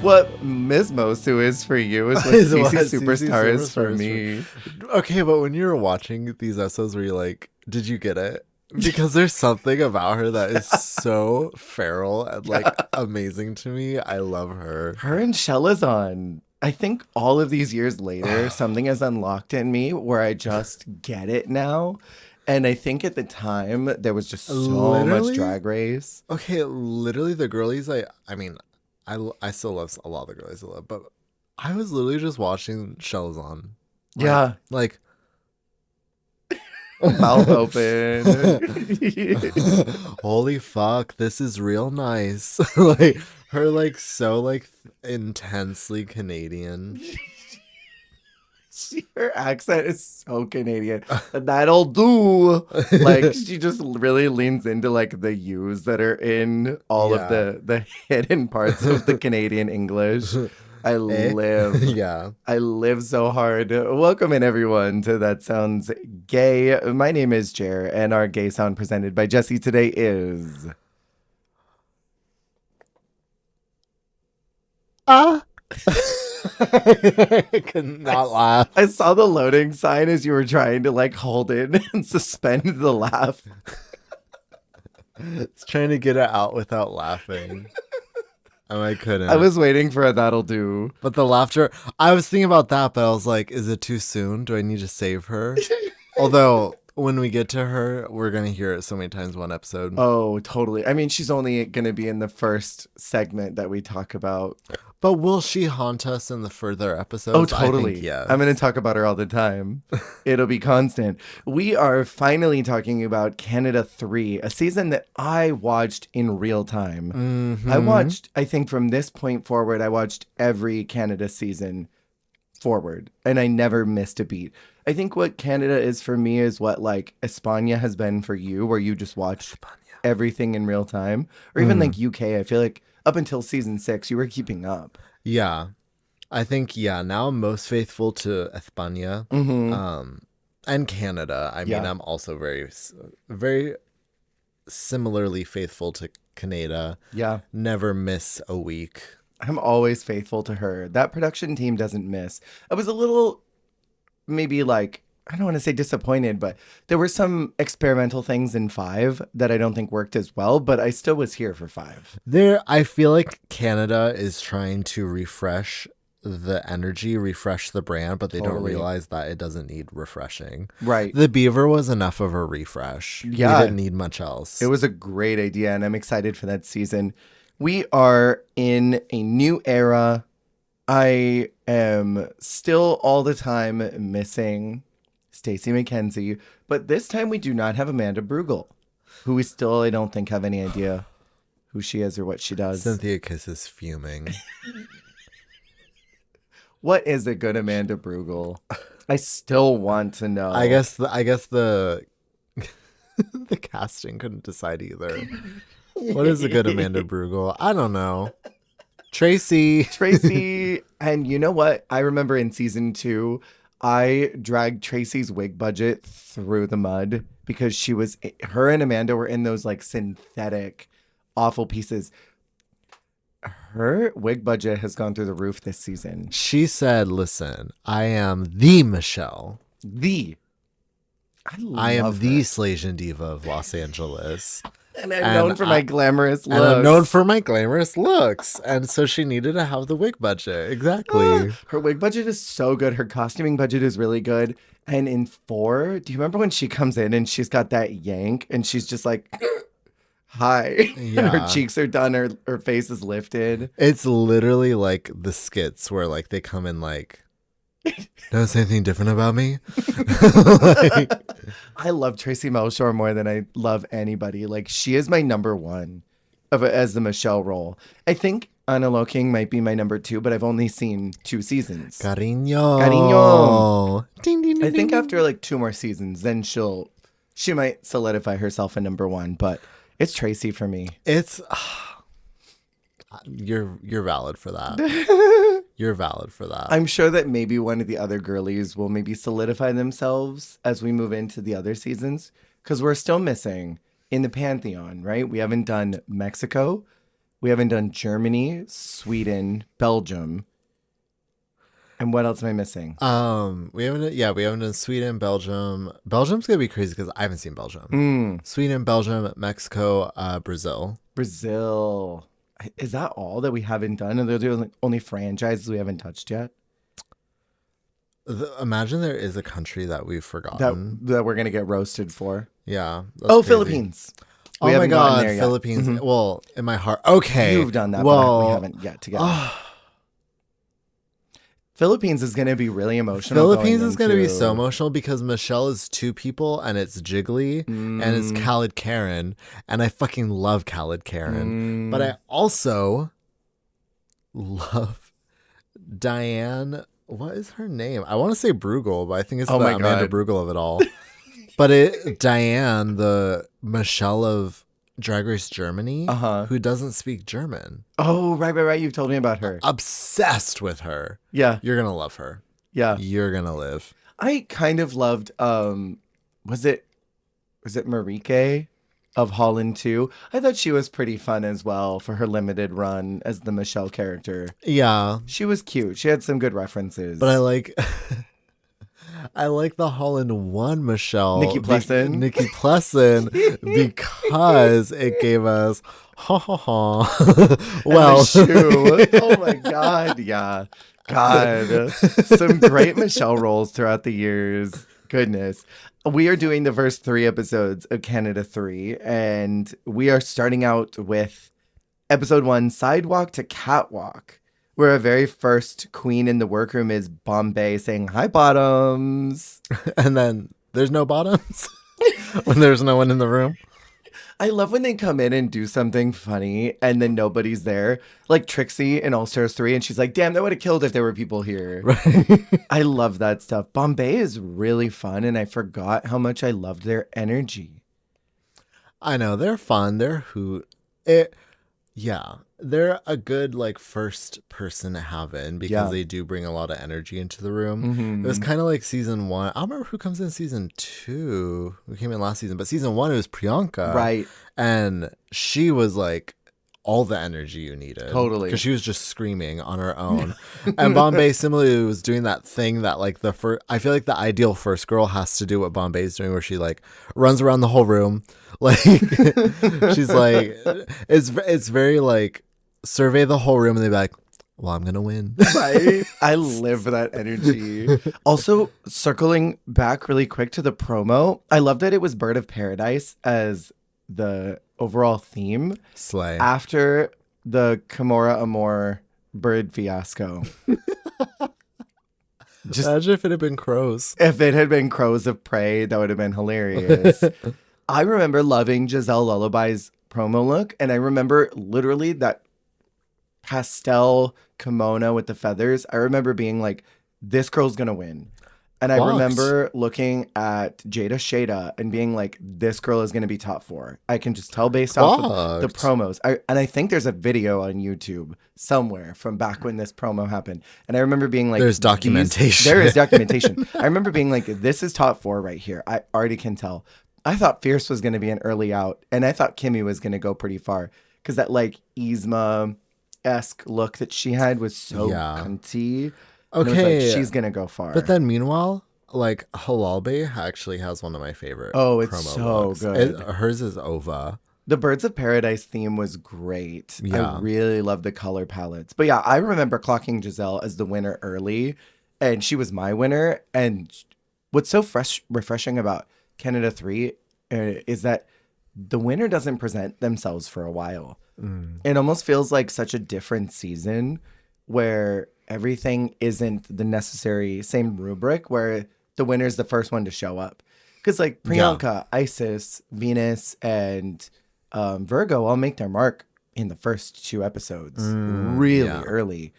What Ms. Mosu is for you is what Is what Sisi Sisi Superstar is for Superstar is me. Okay, but when you were watching these episodes, were you like, did you get it? Because there's something about her that is so feral and like amazing to me. I love her. Her and Chelazon. I think all of these years later, something has unlocked in me where I just get it now. And I think at the time there was just so much Literally? Drag Race. Okay, literally the girlies. I mean, I still love a lot of the girlies I love, but I was literally just watching Chelazon. Yeah. Like Mouth open. holy fuck, this is real nice. Like her, like so like intensely Canadian. Her accent is so Canadian. That'll do. Like she just really leans into like the U's that are in all of Yeah. the hidden parts of the Canadian English. I live. Yeah. I live so hard. Welcome in everyone to That Sounds Gay. My name is Jer, and our gay sound presented by Jesse today is I could not laugh. I saw the loading sign as you were trying to like hold it and suspend the laugh. It's trying to get it out without laughing. And I couldn't. I was waiting for a that'll do. But the laughter, I was thinking about that, but I was like, is it too soon? Do I need to save her? Although, when we get to her, we're going to hear it so many times one episode. Oh, totally. I mean, she's only going to be in the first segment that we talk about. But will she haunt us in the further episodes? Oh, totally. I think, yes. I'm going to talk about her all the time. It'll be constant. We are finally talking about Canada 3, a season that I watched in real time. Mm-hmm. I watched, I think from this point forward, I watched every Canada season forward, and I never missed a beat. I think what Canada is for me is what like España has been for you, where you just watch everything in real time. Or even like UK, I feel like up until season 6, you were keeping up. Yeah. I think, now I'm most faithful to España and Canada. I mean, I'm also very similarly faithful to Canada. Yeah. Never miss a week. I'm always faithful to her. That production team doesn't miss. I was a little, maybe like, I don't want to say disappointed, but there were some experimental things in 5 that I don't think worked as well, but I still was here for 5. I feel like Canada is trying to refresh the energy, refresh the brand, but they don't Totally. realize that it doesn't need refreshing. Right. The Beaver was enough of a refresh. Yeah. We didn't need much else. It was a great idea, and I'm excited for that season. We are in a new era. I am still all the time missing Stacey McKenzie, but this time we do not have Amanda Brugel, who we still, I don't think, have any idea who she is or what she does. Cynthia Kiss is fuming. What is a good Amanda Brugel? I still want to know. I guess the the casting couldn't decide either. What is a good Amanda Brugel? I don't know. Tracy. And you know what? I remember in season 2, I dragged Tracy's wig budget through the mud because her and Amanda were in those like synthetic, awful pieces. Her wig budget has gone through the roof this season. She said, listen, I am the Michelle. I am love the her. Slasian diva of Los Angeles. And I'm known for my glamorous looks. And I'm known for my glamorous looks. And so she needed to have the wig budget. Exactly. Her wig budget is so good. Her costuming budget is really good. And in 4, do you remember when she comes in and she's got that yank and she's just like, hi. Yeah. And her cheeks are done. Her face is lifted. It's literally like the skits where like they come in like, notice anything different about me? Like, I love Tracy Melshore more than I love anybody. Like, she is my number 1 as the Michelle role. I think Ana King might be my number 2, but I've only seen 2 seasons. Cariño. Ding, ding, ding, I think ding. after like 2 more seasons, then she might solidify herself a number 1, but it's Tracy for me. It's you're valid for that. You're valid for that. I'm sure that maybe one of the other girlies will maybe solidify themselves as we move into the other seasons, because we're still missing in the Pantheon, right? We haven't done Mexico. We haven't done Germany, Sweden, Belgium. And what else am I missing? We haven't done Sweden, Belgium. Belgium's gonna be crazy because I haven't seen Belgium. Sweden, Belgium, Mexico, Brazil. Brazil. Is that all that we haven't done? And they're the only franchises we haven't touched yet? Imagine there is a country that we've forgotten. That we're going to get roasted for. Yeah. Crazy. Philippines. Oh my God, Philippines. Mm-hmm. Well, in my heart. Okay. You've done that, but we haven't yet together. Philippines is going to be really emotional. Philippines is going to be so emotional because Michelle is two people and it's Jiggly and it's Khaled Karen. And I fucking love Khaled Karen. But I also love Diane. What is her name? I want to say Bruegel, but I think it's the Amanda Bruegel of it all. But Diane, the Michelle of Drag Race Germany, who doesn't speak German. Oh, right. You've told me about her. Obsessed with her. Yeah. You're going to love her. Yeah. You're going to live. I kind of loved, was it Marieke of Holland 2? I thought she was pretty fun as well for her limited run as the Michelle character. Yeah. She was cute. She had some good references. But I like the Holland 1 Michelle. Nikki Plesson. Because it gave us ha ha ha. Well, oh my God. Yeah. God. Some great Michelle roles throughout the years. Goodness. We are doing the first 3 episodes of Canada 3, and we are starting out with episode 1, Sidewalk to Catwalk, where our very first queen in the workroom is Bombay saying, "Hi, bottoms." And then there's no bottoms when there's no one in the room. I love when they come in and do something funny and then nobody's there. Like Trixie in All Stars 3, and she's like, damn, that would have killed if there were people here. Right. I love that stuff. Bombay is really fun, and I forgot how much I loved their energy. I know. They're fun. They're yeah. They're a good first person to have in because they do bring a lot of energy into the room. Mm-hmm. It was kind of like season 1. I don't remember who comes in season 2. Who came in last season, but season 1 it was Priyanka, right? And she was like all the energy you needed, totally, because she was just screaming on her own. And Bombay similarly was doing that thing that the first. I feel like the ideal first girl has to do what Bombay's doing, where she runs around the whole room, she's like, it's very survey the whole room and they'd be like, well, I'm gonna win. Right? I live for that energy. Also, circling back really quick to the promo, I love that it was Bird of Paradise as the overall theme. Slay. After the Kimora Amor bird fiasco. Just imagine if it had been crows. If it had been Crows of Prey, that would have been hilarious. I remember loving Giselle Lullaby's promo look, and I remember literally that pastel kimono with the feathers. I remember being like, this girl's gonna win. And I remember looking at Jada Shada and being like, this girl is gonna be top 4. I can just tell based off of the promos. I think there's a video on YouTube somewhere from back when this promo happened. And I remember being like, there's documentation. There is documentation. I remember being like, this is top 4 right here. I already can tell. I thought Fierce was gonna be an early out, and I thought Kimmy was gonna go pretty far. Because that Yzma-esque look that she had was so cunty. Okay, she's gonna go far. But then meanwhile, Halalbe actually has one of my favorite. Oh, it's promo so looks. good. Hers is Ova. The Birds of Paradise theme was great. Yeah. I really love the color palettes. But yeah, I remember clocking Giselle as the winner early, and she was my winner. And what's so refreshing about Canada 3 is that the winner doesn't present themselves for a while. It almost feels like such a different season where everything isn't the necessary same rubric, where the winner is the first one to show up. Because Priyanka, Isis, Venus, and Virgo all make their mark in the first 2 episodes really early.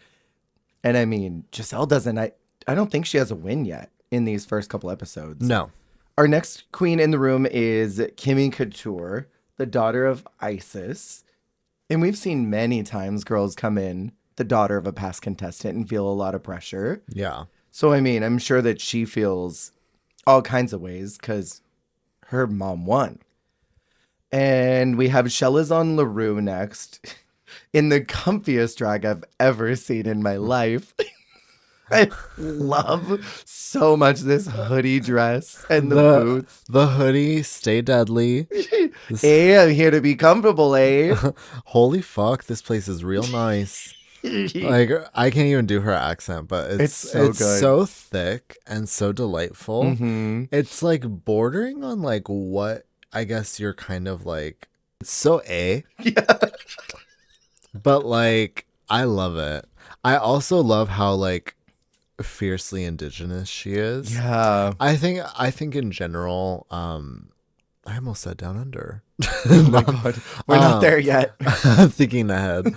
And I mean, Giselle doesn't, I don't think she has a win yet in these first couple episodes. No. Our next queen in the room is Kimmy Couture, the daughter of Isis. And we've seen many times girls come in, the daughter of a past contestant, and feel a lot of pressure. Yeah. So, I mean, I'm sure that she feels all kinds of ways because her mom won. And we have Chelazon LaRue next. in the comfiest drag I've ever seen in my life. I love so much this hoodie dress and the boots. The hoodie, stay deadly. Hey, I'm here to be comfortable, eh? Holy fuck, this place is real nice. Like, I can't even do her accent, but it's so good. so thick and so delightful. Mm-hmm. It's like bordering on like what I guess you're kind of like. It's so Yeah. But like I love it. I also love how like fiercely indigenous she is. Yeah. I think in general, I almost said down under. Oh my god. We're not there yet. Thinking ahead.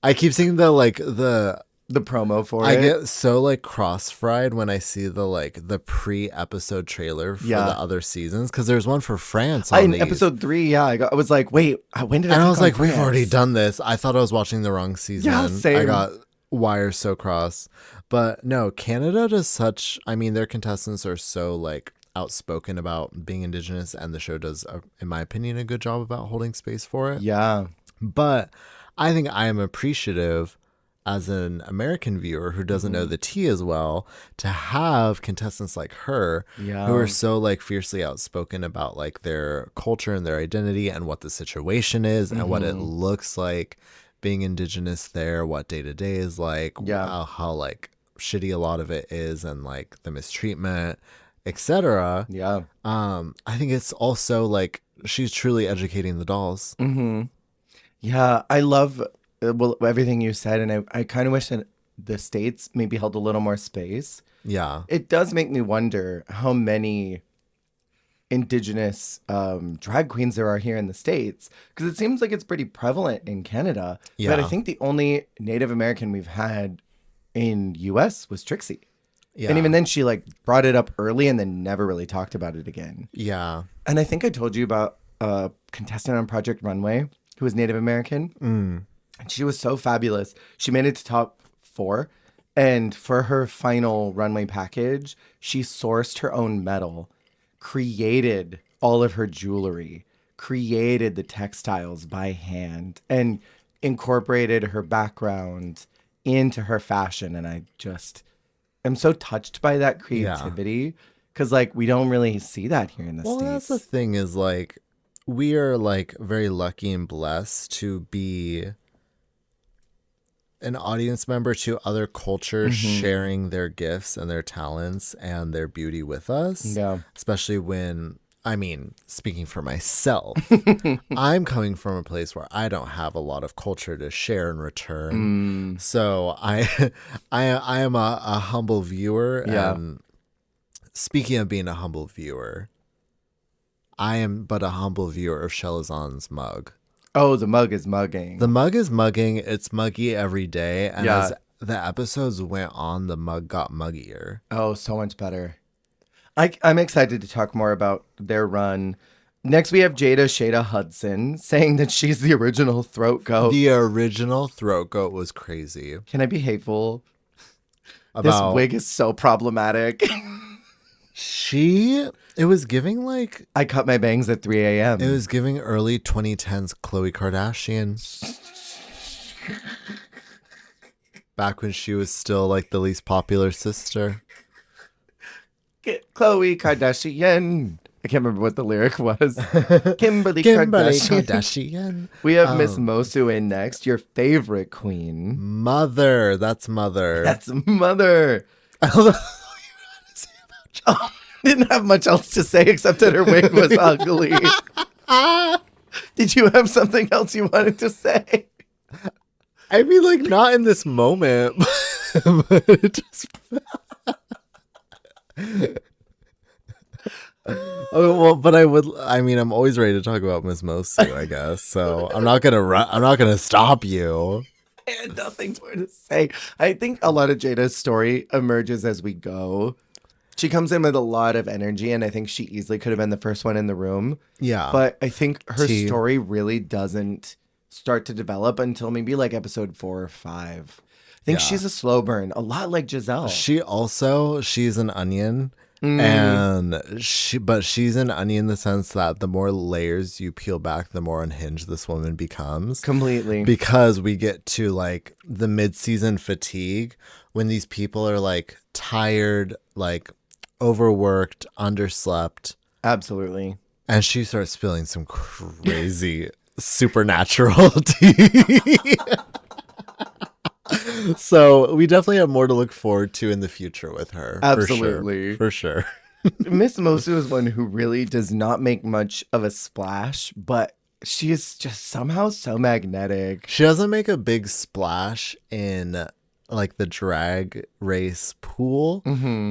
I keep seeing the promo for it. I get so like cross-fried when I see the pre-episode trailer for the other seasons, because there's one for France on in episode 3. Yeah, I was like, wait, when did I? And I was like, France? we've already done this. I thought I was watching the wrong season. Yeah, same. I got wires so cross. But no, Canada does such. I mean, their contestants are so like outspoken about being indigenous, and the show does, in my opinion, a good job about holding space for it. Yeah. But I think I am appreciative as an American viewer who doesn't know the tea as well, to have contestants like her who are so like fiercely outspoken about like their culture and their identity and what the situation is and what it looks like being indigenous there, what day to day is like, how like shitty a lot of it is, and like the mistreatment, etc. Yeah. I think it's also like she's truly educating the dolls. Yeah, I love everything you said, and I kind of wish that the States maybe held a little more space. Yeah. It does make me wonder how many indigenous drag queens there are here in the States, because it seems like it's pretty prevalent in Canada. Yeah. But I think the only Native American we've had in US was Trixie. Yeah. And even then she like brought it up early and then never really talked about it again. Yeah. And I think I told you about a contestant on Project Runway who was Native American. And she was so fabulous. She made it to top 4. And for her final runway package, she sourced her own metal, created all of her jewelry, created the textiles by hand, and incorporated her background into her fashion. And I just am so touched by that creativity, because like we don't really see that here in the States. Well, that's the thing, is like we are like very lucky and blessed to be an audience member to other cultures, sharing their gifts and their talents and their beauty with us. Yeah. Especially when, I mean, speaking for myself, I'm coming from a place where I don't have a lot of culture to share in return. So I am a humble viewer. Yeah. And speaking of being a humble viewer, I am but a humble viewer of Chelazon's mug. Oh, the mug is mugging. The mug is mugging. It's muggy every day. And as the episodes went on, the mug got muggier. Oh, so much better. I'm excited to talk more about their run. Next, we have Jada Shada Hudson saying that she's the original throat goat. The original throat goat was crazy. Can I be hateful? This wig is so problematic. It was giving like... I cut my bangs at 3 a.m. It was giving early 2010s Khloe Kardashian. Back when she was still like the least popular sister. Get Khloe Kardashian. I can't remember what the lyric was. Kimberly Kardashian. We have Miss Moco in next, your favorite queen. Mother. That's Mother. That's Mother. Didn't have much else to say except that her wig was ugly. Did you have something else you wanted to say? I mean, like, not in this moment, but it just... Oh, well, but I'm always ready to talk about Miss Moco, I guess. So I'm not gonna stop you. I had nothing more to say. I think a lot of Jada's story emerges as we go. She comes in with a lot of energy, and I think she easily could have been the first one in the room. Yeah. But I think her story really doesn't start to develop until maybe like episode 4 or 5. I think she's a slow burn, a lot like Giselle. She's an onion And she's an onion in the sense that the more layers you peel back, the more unhinged this woman becomes. Completely. Because we get to like the mid-season fatigue when these people are like tired, like overworked, underslept. Absolutely. And she starts spilling some crazy supernatural tea. So we definitely have more to look forward to in the future with her. Absolutely. For sure. Miss Mosu is one who really does not make much of a splash, but she is just somehow so magnetic. She doesn't make a big splash in like the drag race pool,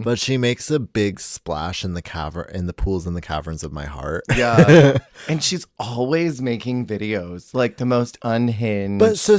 but she makes a big splash in the pools and the caverns of my heart. Yeah. And she's always making videos, like the most unhinged. But so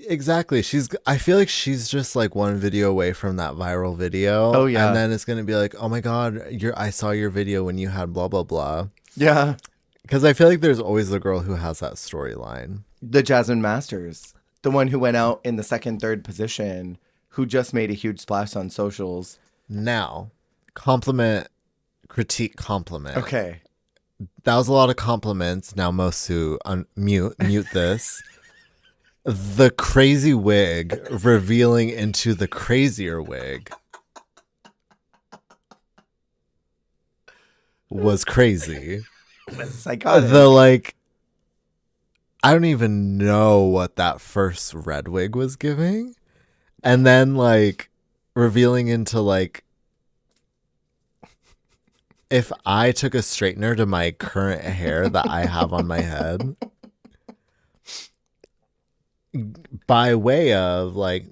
exactly, I feel like she's just like one video away from that viral video. Oh yeah. And then it's gonna be like, oh my god, I saw your video when you had blah blah blah. Yeah. Because I feel like there's always the girl who has that storyline. The Jasmine Masters, the one who went out in the second, third position, who just made a huge splash on socials. Now, compliment, critique, compliment. Okay. That was a lot of compliments. Now, Mosu, mute this. The crazy wig revealing into the crazier wig was crazy. Psychotic. I don't even know what that first red wig was giving. And then like revealing into like, if I took a straightener to my current hair that I have on my head, by way of like,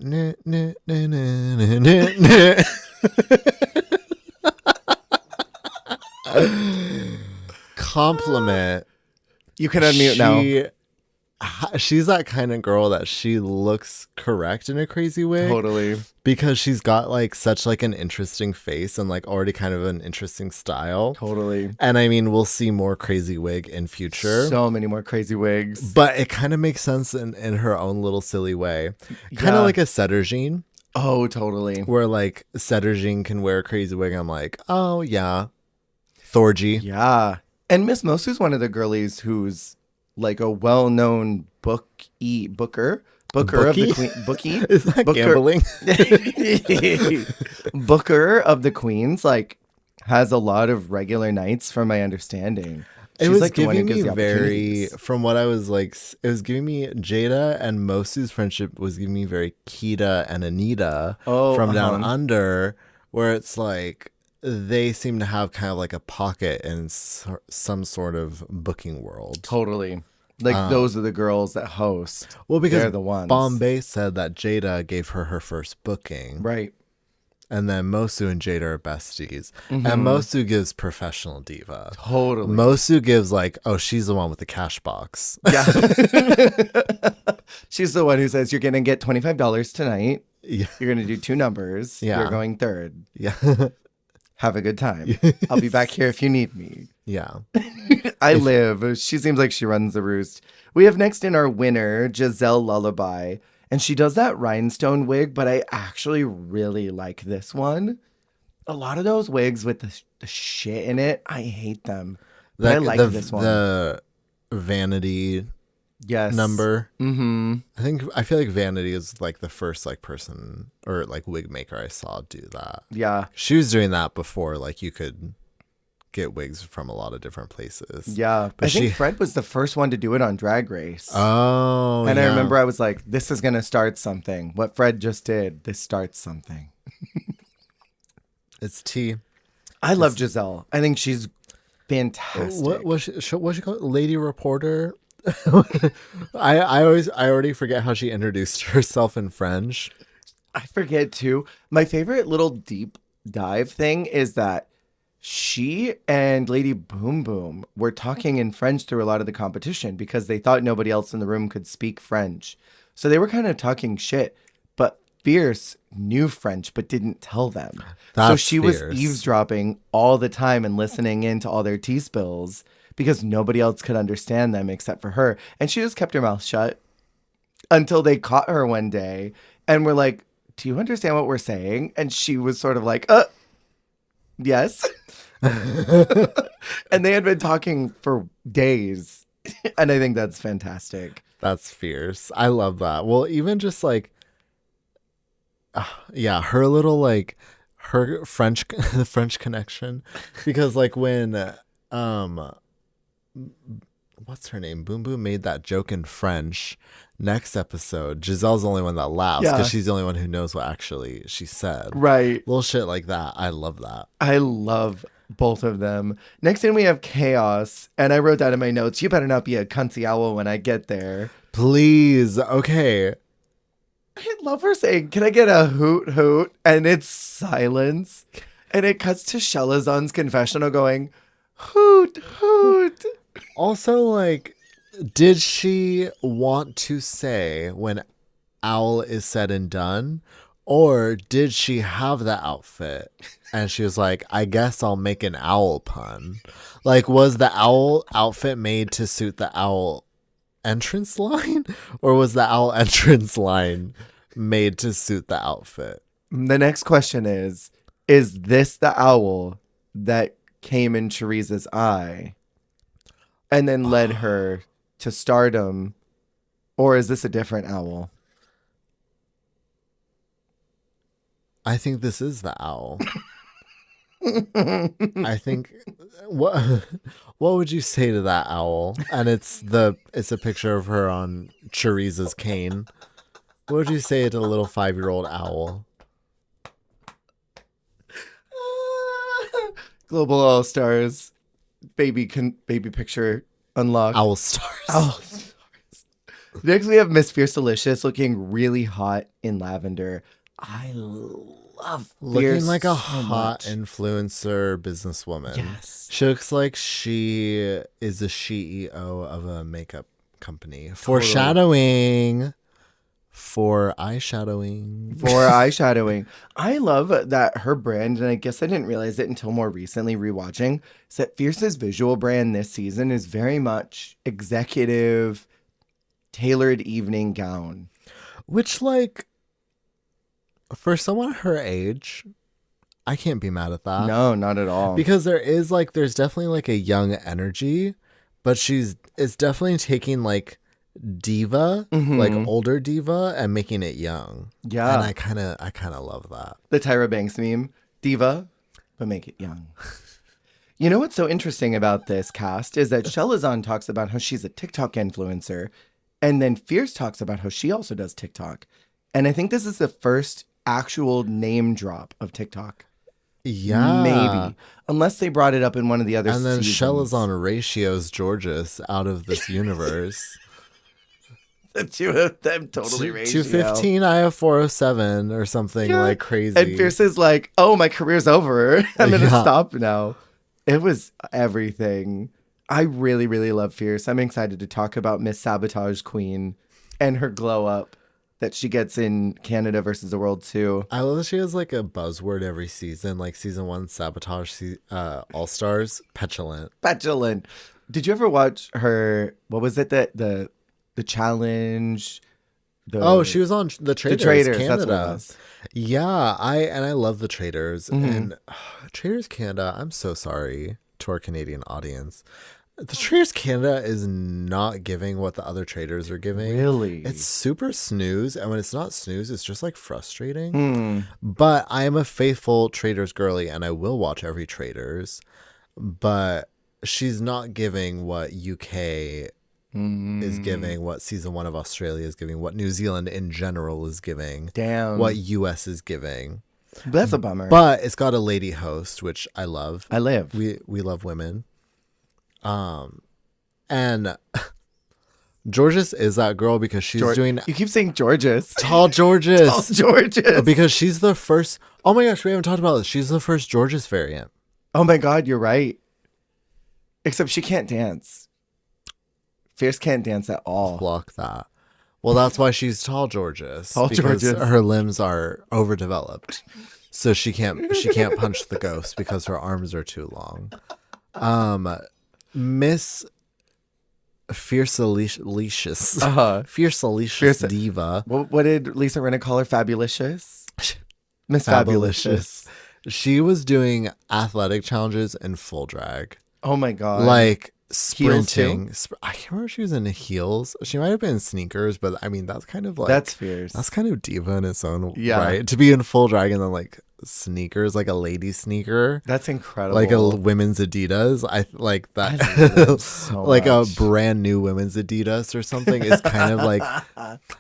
compliment. You can unmute now. She's that kind of girl that she looks correct in a crazy way. Totally. Because she's got like such like an interesting face and like already kind of an interesting style. Totally. And I mean, we'll see more crazy wig in future. So many more crazy wigs. But it kind of makes sense in her own little silly way. Kind of like a Chelazon. Oh, totally. Where like Chelazon can wear a crazy wig. I'm like, oh yeah. Thorgy. Yeah. And Miss Mosu's one of the girlies who's like a well-known booker of the queen. Bookie? Is that gambling? Booker of the queens, like, has a lot of regular nights from my understanding. She's it was like giving me very, from what I was like, it was giving me Jada and Mosu's friendship was giving me very Kita and Anita from Down Under, where it's like, they seem to have kind of like a pocket in some sort of booking world. Totally. Like those are the girls that host. Well, because they're the ones. Bombay said that Jada gave her first booking. Right. And then Mosu and Jada are besties. And Mosu gives professional diva. Totally. Mosu gives like, oh, she's the one with the cash box. Yeah. She's the one who says, you're going to get $25 tonight. Yeah. You're going to do 2 numbers. Yeah. You're going third. Yeah. Have a good time. I'll be back here if you need me. Yeah. I live. She seems like she runs the roost. We have next in our winner, Giselle Lullaby. And she does that rhinestone wig, but I actually really like this one. A lot of those wigs with the shit in it, I hate them. But I like this one. The Vanity number. Mm-hmm. I feel like Vanity is like the first like person or like wig maker I saw do that. Yeah. She was doing that before like you could get wigs from a lot of different places. Yeah. But I think Fred was the first one to do it on Drag Race. Oh, and I remember I was like, this is going to start something. What Fred just did, this starts something. It's tea. I love Giselle. I think she's fantastic. What was she called? Lady Reporter? I already forget how she introduced herself in French. I forget too. My favorite little deep dive thing is that she and Lady Boom Boom were talking in French through a lot of the competition because they thought nobody else in the room could speak French. So they were kind of talking shit, but Fierce knew French but didn't tell them. So she was eavesdropping all the time and listening in to all their tea spills because nobody else could understand them except for her. And she just kept her mouth shut until they caught her one day and were like, do you understand what we're saying? And she was sort of like, Yes. And they had been talking for days. And I think that's fantastic. That's fierce. I love that. Well, even just like, yeah, her little like her French, the French connection, because like when, what's her name? Boom Boom made that joke in French. Next episode, Giselle's the only one that laughs because she's the only one who knows what actually she said. Right. Little shit like that. I love that. I love both of them. Next in we have Chaos. And I wrote that in my notes. You better not be a cunty owl when I get there. Please. Okay. I love her saying, can I get a hoot hoot? And it's silence. And it cuts to Chelazon's confessional going, hoot hoot. Also, like, did she want to say when owl is said and done? Or did she have the outfit and she was like, I guess I'll make an owl pun? Like, was the owl outfit made to suit the owl entrance line? Or was the owl entrance line made to suit the outfit? The next question is this the owl that came in Teresa's eye and then led her to stardom? Or is this a different owl? I think this is the owl. I think what would you say to that owl? And it's a picture of her on Teresa's cane. What would you say to a little 5-year-old owl? Global All Stars baby picture unlocked. Owl stars. Owl stars. Next we have Miss Fiercealicious looking really hot in lavender. I love looking Fierce like a so hot much. Influencer businesswoman. Yes. She looks like she is the CEO of a makeup company. Foreshadowing. For eyeshadowing. I love that her brand, and I guess I didn't realize it until more recently rewatching, is that Fierce's visual brand this season is very much executive, tailored evening gown. Which, like, for someone her age, I can't be mad at that. No, not at all. Because there's definitely like a young energy, but it's definitely taking like diva, like older diva, and making it young. Yeah. And I kind of love that. The Tyra Banks meme, diva, but make it young. You know what's so interesting about this cast is that Chelazon talks about how she's a TikTok influencer, and then Fierce talks about how she also does TikTok. And I think this is the first actual name drop of TikTok. Yeah. Maybe. Unless they brought it up in one of the other seasons. And then Chelazon ratios Georges out of this universe. The two of them totally ratio. 215, I have 407 or something like crazy. And Fierce is like, oh, my career's over. I'm going to stop now. It was everything. I really, really love Fierce. I'm excited to talk about Miss Sabotage Queen and her glow up that she gets in Canada versus the World too. I love that she has like a buzzword every season, like season 1 Sabotage, All Stars, petulant. Did you ever watch her? What was it that the challenge? She was on the Traders Canada. That's what it was. Yeah, I love the Traders and Traders Canada. I'm so sorry to our Canadian audience. The Traders Canada is not giving what the other traders are giving. Really? It's super snooze. And when it's not snooze, it's just like frustrating. But I am a faithful Traders girly and I will watch every Traders. But she's not giving what UK is giving, what season 1 of Australia is giving, what New Zealand in general is giving. Damn. What US is giving. That's a bummer. But it's got a lady host, which I love. We love women. And Georges is that girl because she's doing. You keep saying Georges. Tall Georges. Tall Georges. Because she's the first. Oh my gosh, we haven't talked about this. She's the first Georges variant. Oh my God, you're right. Except she can't dance. Fierce can't dance at all. Block that. Well, that's why she's tall Georges. Georges. Her limbs are overdeveloped, so she can't punch the ghost because her arms are too long. Miss Fiercealicious. Fiercealicious diva. What did Lisa Rinna call her? Fabulicious? Miss Fabulicious. She was doing athletic challenges in full drag. Oh my God. Like Heels sprinting. too? I can't remember if she was in heels. She might have been in sneakers, but I mean, that's kind of like. That's fierce. That's kind of diva in its own Yeah. right. To be in full drag and then like sneakers, like a lady sneaker. That's incredible. Like a women's Adidas. I like that. I love so like much. a brand new women's Adidas or something is kind of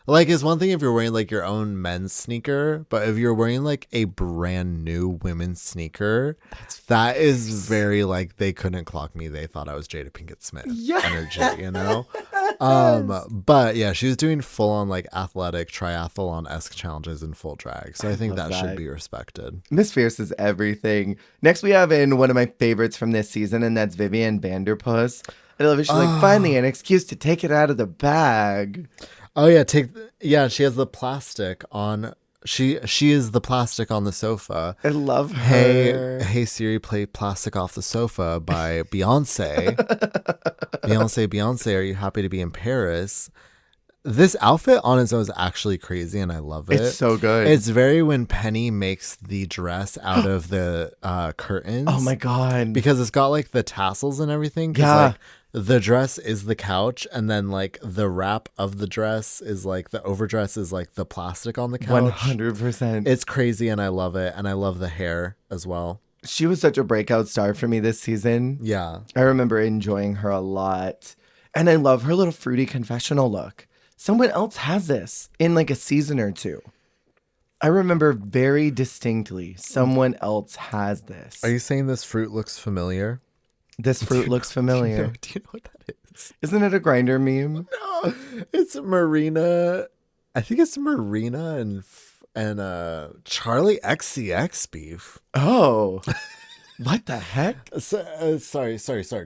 like it's one thing if you're wearing like your own men's sneaker, but if you're wearing like a brand new women's sneaker, that is very like they couldn't clock me. They thought I was Jada Pinkett Smith energy, you know? But yeah, she was doing full on like athletic triathlon-esque challenges in full drag. So I think that should be respected. Miss Fierce is everything. Next, we have in one of my favorites from this season, and that's Vivian Vanderpuss. I love it. She's like, finally, an excuse to take it out of the bag. Oh yeah, she has the plastic on. She is the plastic on the sofa. I love her. Hey Siri, play Plastic Off the Sofa by Beyonce. Beyonce, are you happy to be in Paris? This outfit on its own is actually crazy, and I love it. It's so good. It's very when Penny makes the dress out of the curtains. Oh my God. Because it's got like the tassels and everything. Yeah. Like, the dress is the couch, and then like the wrap of the dress is like the overdress is like the plastic on the couch. 100%. It's crazy, and I love it, and I love the hair as well. She was such a breakout star for me this season. Yeah. I remember enjoying her a lot. And I love her little fruity confessional look. Someone else has this in like a season or two. I remember very distinctly someone else has this. Are you saying this fruit looks familiar? This fruit looks familiar. Do you know what that is? Isn't it a grinder meme? No, it's Marina. I think it's Marina and Charlie XCX beef. Oh, what the heck? Sorry.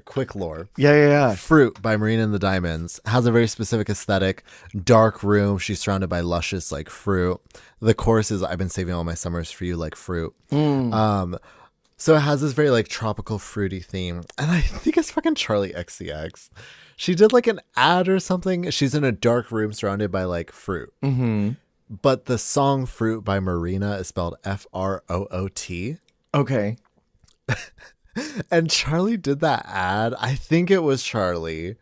Quick lore. Yeah. Fruit by Marina and the Diamonds has a very specific aesthetic. Dark room. She's surrounded by luscious like fruit. The chorus is I've been saving all my summers for you like fruit. So it has this very like tropical fruity theme. And I think it's fucking Charlie XCX. She did like an ad or something. She's in a dark room surrounded by like fruit. Mm-hmm. But the song Fruit by Marina is spelled F-R-O-O-T. Okay. And Charlie did that ad. I think it was Charlie.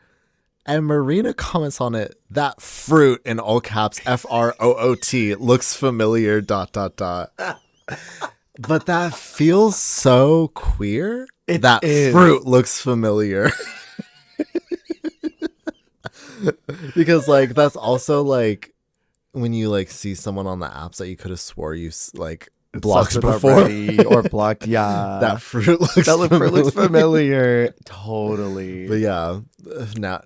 And Marina comments on it, that fruit in all caps, F-R-O-O-T, looks familiar, ... But that feels so queer. That fruit looks familiar. Because like, that's also like, when you like see someone on the apps that you could have swore you like blocked before or blocked, yeah. That fruit looks fruit looks familiar. Totally. But yeah,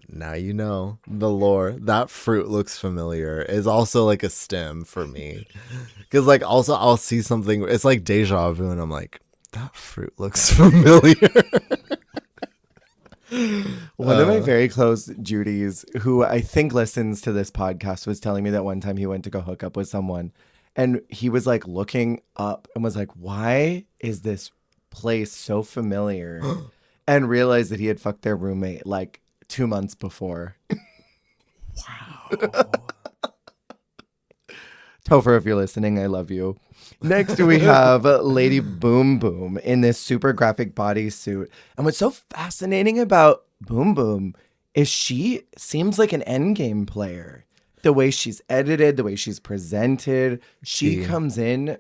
now you know the lore. That fruit looks familiar is also like a stem for me, because like also I'll see something. It's like deja vu, and I'm like, that fruit looks familiar. One of my very close Judies, who I think listens to this podcast, was telling me that one time he went to go hook up with someone, and he was like looking up and was like, why is this place so familiar? And realized that he had fucked their roommate like 2 months before. Wow. Topher, if you're listening, I love you. Next, we have Lady Boom Boom in this super graphic bodysuit. And what's so fascinating about Boom Boom is she seems like an endgame player. The way she's edited, the way she's presented, she comes in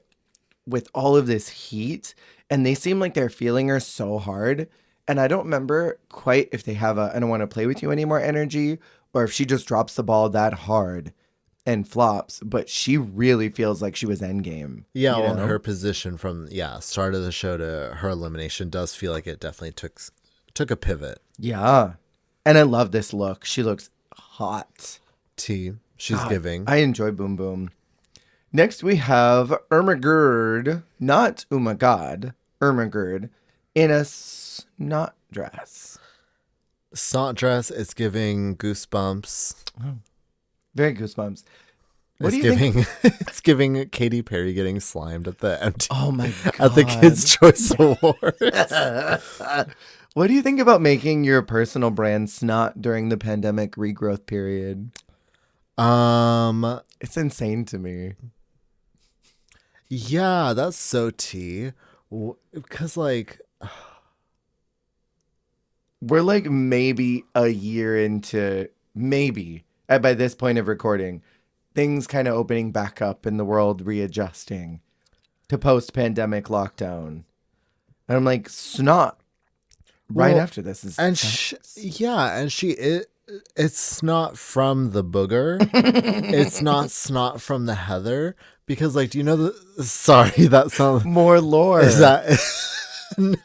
with all of this heat, and they seem like they're feeling her so hard. And I don't remember quite if they have I don't want to play with you anymore energy, or if she just drops the ball that hard and flops, but she really feels like she was endgame. Yeah, on her position from start of the show to her elimination does feel like it definitely took a pivot. Yeah. And I love this look. She looks hot. She's giving. I enjoy Boom Boom. Next we have Ermagerd, not Umagad, Ermagerd, in a snot dress. Snot dress is giving goosebumps. Oh. Very goosebumps. What it's giving it's giving Katy Perry getting slimed at the at the Kids' Choice Awards. What do you think about making your personal brand snot during the pandemic regrowth period? It's insane to me. Yeah, that's so tea. Because like We're like maybe a year into, maybe by this point of recording, things kind of opening back up and the world readjusting to post-pandemic lockdown. And I'm like, snot. Right after this is and it's not from the booger. It's not snot from the heather because like do you know the sorry that sounds more lore. Is that no,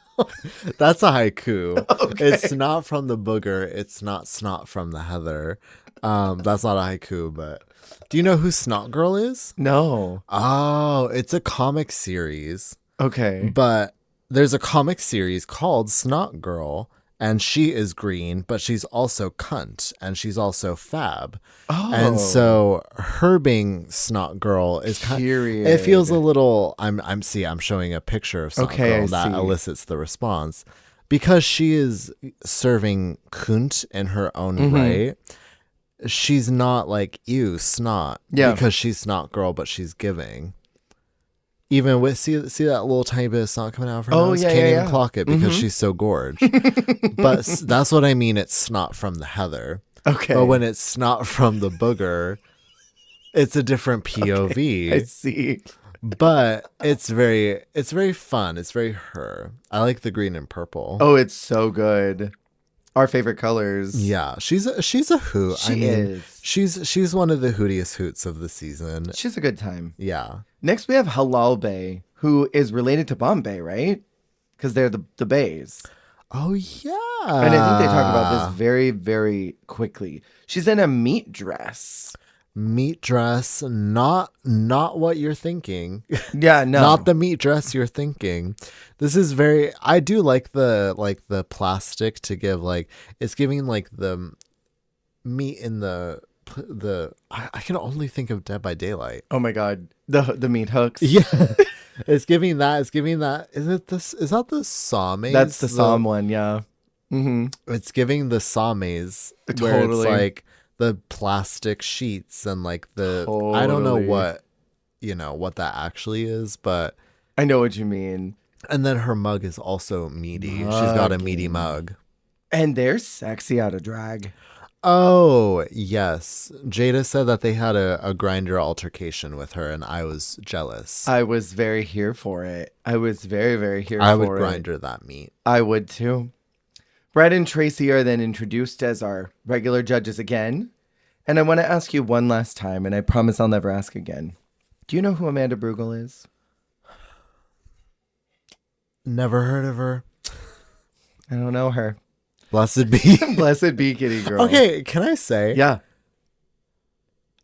that's a haiku. Okay. It's not from the booger, it's not snot from the heather. That's not a haiku, but do you know who Snot Girl is? No. Oh, it's a comic series. Okay. But there's a comic series called Snot Girl, and she is green, but she's also cunt, and she's also fab. Oh. And so her being Snot Girl is kind of, it feels a little, I'm showing a picture of Snot Girl that elicits the response. Because she is serving kunt in her own right, she's not like, ew, snot. Yeah. Because she's Snot Girl, but she's giving. Even with see that little tiny bit of snot coming out of her nose, can't even clock it because she's so gorge. But that's what I mean. It's snot from the heather. Okay. But when it's snot from the booger, it's a different POV. Okay, I see. But it's very fun. It's very her. I like the green and purple. Oh, it's so good. Our favorite colors. Yeah, she's a hoot. She is. She's one of the hootiest hoots of the season. She's a good time. Yeah. Next we have Halal Bay, who is related to Bombay, right? Because they're the bays. Oh yeah. And I think they talk about this very, very quickly. She's in a meat dress. Meat dress, not what you're thinking. Yeah, no. Not the meat dress you're thinking. This is very, I do like the plastic to give like, it's giving like the meat in the I can only think of Dead by Daylight. Oh my god. The meat hooks. Yeah. It's giving that. Is that the saw maze? That's the saw one, yeah. Mm-hmm. It's giving the saw maze where it's like the plastic sheets and like the I don't know what that actually is, but I know what you mean. And then her mug is also meaty. She's got a meaty mug. And they're sexy out of drag. Oh, yes. Jada said that they had a grinder altercation with her, and I was jealous. I was very here for it. I was very, very here for it. I would grinder that meat. I would too. Brett and Tracy are then introduced as our regular judges again. And I want to ask you one last time, and I promise I'll never ask again. Do you know who Amanda Brugel is? Never heard of her. I don't know her. Blessed be. Blessed be, kitty girl. Okay, can I say? Yeah.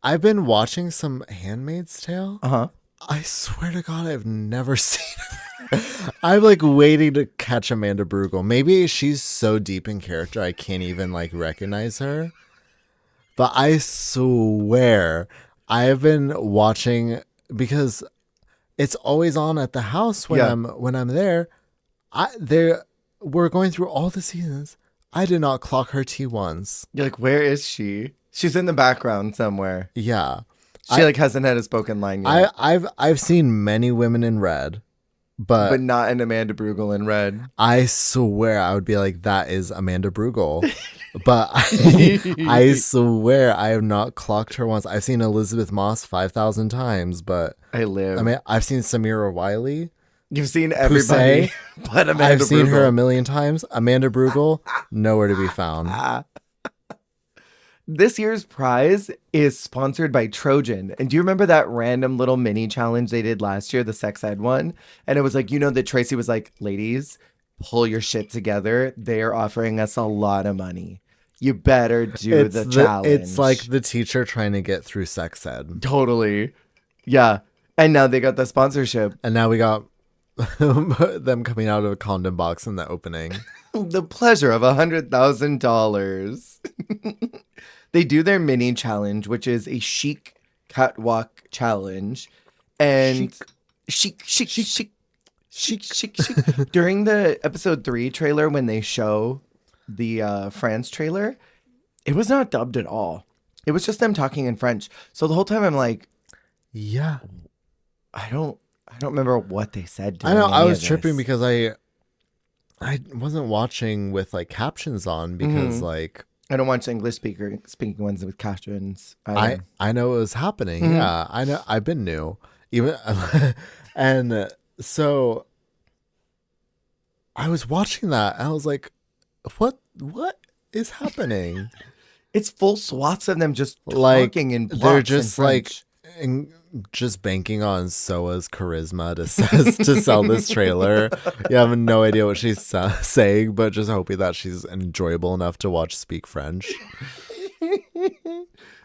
I've been watching some Handmaid's Tale. Uh-huh. I swear to God, I've never seen her. I'm like waiting to catch Amanda Brugel. Maybe she's so deep in character I can't even like recognize her. But I swear I've been watching because it's always on at the house when I'm there. We're going through all the seasons. I did not clock her T once. You're like, where is she? She's in the background somewhere. Yeah. She hasn't had a spoken line yet. I've seen many women in red, but not an Amanda Brugel in red. I swear I would be like, that is Amanda Brugel. But I swear I have not clocked her once. I've seen Elizabeth Moss 5,000 times, but I've seen Samira Wiley. You've seen everybody but Amanda Brugel. I've seen her a million times. Amanda Brugel, nowhere to be found. This year's prize is sponsored by Trojan. And do you remember that random little mini challenge they did last year, the sex ed one? And it was like, that Tracy was like, ladies, pull your shit together. They are offering us a lot of money. You better do the challenge. It's like the teacher trying to get through sex ed. Totally. Yeah. And now they got the sponsorship. And now we got them coming out of a condom box in the opening. The pleasure of $100,000. They do their mini challenge, which is a chic catwalk challenge. And chic. During the episode 3 trailer, when they show the France trailer, it was not dubbed at all. It was just them talking in French. So the whole time I'm like, yeah, I don't I don't remember what they said. I know, During I any was of tripping this. because I wasn't watching with like captions on because like I don't watch English speaking ones with captions either. I know it was happening. Mm-hmm. Yeah, I know. I've been new, even, and so I was watching that and I was like, what is happening? It's full swaths of them just Like talking in they're blocks in just like French. just banking on Soa's charisma to sell this trailer. You have no idea what she's saying, but just hoping that she's enjoyable enough to watch speak French.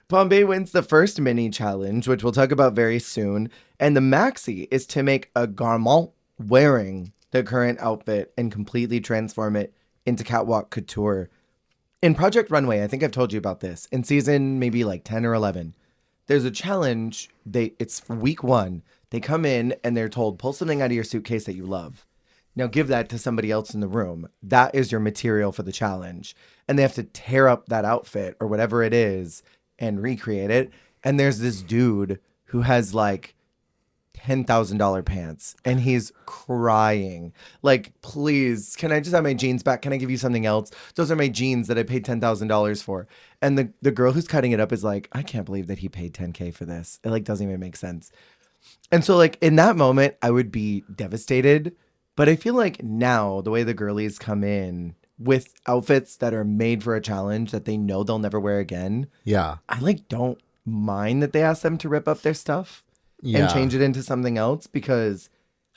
Bombay wins the first mini challenge, which we'll talk about very soon. And the maxi is to make a garment wearing the current outfit and completely transform it into catwalk couture. In Project Runway, I think I've told you about this. In season maybe like 10 or 11, there's a challenge. It's week 1. They come in and they're told, pull something out of your suitcase that you love. Now give that to somebody else in the room. That is your material for the challenge. And they have to tear up that outfit or whatever it is and recreate it. And there's this dude who has like $10,000 pants and he's crying. Like, please, can I just have my jeans back? Can I give you something else? Those are my jeans that I paid $10,000 for. And the girl who's cutting it up is like, I can't believe that he paid 10K for this. It like doesn't even make sense. And so like in that moment, I would be devastated. But I feel like now the way the girlies come in with outfits that are made for a challenge that they know they'll never wear again, Yeah. I like don't mind that they ask them to rip up their stuff Yeah. and change it into something else, because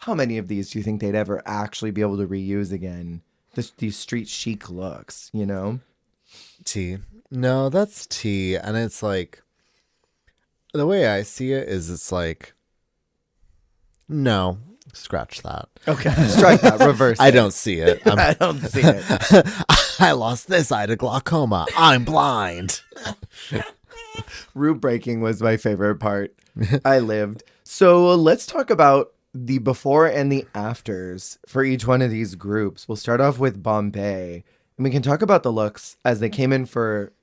how many of these do you think they'd ever actually be able to reuse again? These street chic looks, you know? Tea. No, that's tea. And it's like, the way I see it is it's like, no, scratch that. Okay, strike that, reverse I it. don't see it. I don't see it. I lost this eye to glaucoma. I'm blind. Root breaking was my favorite part. I lived. So let's talk about the before and the afters for each one of these groups. We'll start off with Bombay, and we can talk about the looks as they came in for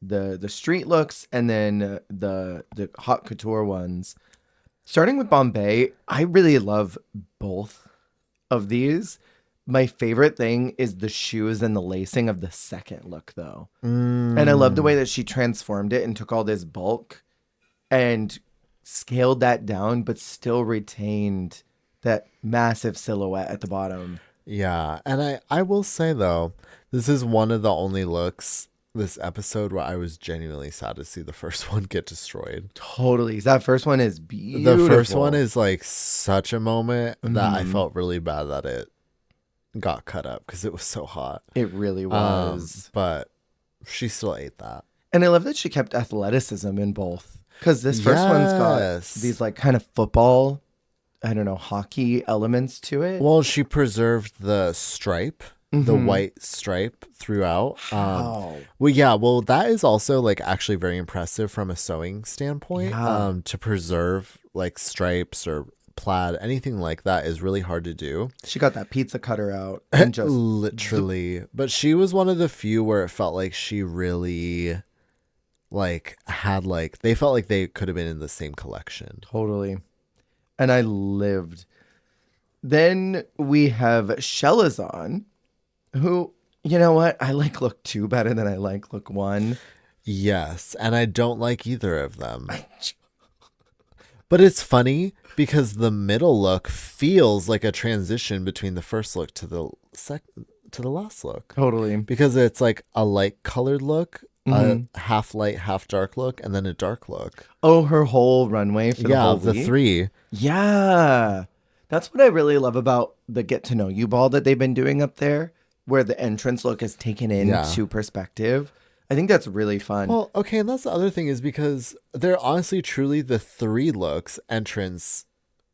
the street looks and then the hot couture ones. Starting with Bombay, I really love both of these. My favorite thing is the shoes and the lacing of the second look, though. And I love the way that she transformed it and took all this bulk and scaled that down, but still retained that massive silhouette at the bottom. Yeah. And I will say, though, this is one of the only looks this episode where I was genuinely sad to see the first one get destroyed. Totally. That first one is beautiful. The first one is like such a moment that I felt really bad that it got cut up because it was so hot. It really was. But she still ate that. And I love that she kept athleticism in both. Because this first one's got these like kind of football, I don't know, hockey elements to it. Well, she preserved the stripe, the white stripe throughout. Wow. Well, that is also like actually very impressive from a sewing standpoint. Yeah. To preserve like stripes or plaid, anything like that is really hard to do. She got that pizza cutter out and just literally. But she was one of the few where it felt like she really like had like they felt like they could have been in the same collection. Totally. And I lived. Then we have Chelazon, who, you know what? I like look 2 better than I like look 1. Yes, and I don't like either of them. But it's funny because the middle look feels like a transition between the first look to the last look. Totally. Because it's like a light colored look, a half light, half dark look, and then a dark look. Oh, her whole runway for the whole the week? 3. Yeah. That's what I really love about the Get to Know You ball that they've been doing up there, where the entrance look is taken into perspective. I think that's really fun. Well, okay, and that's the other thing is because they're honestly truly the 3 looks, entrance,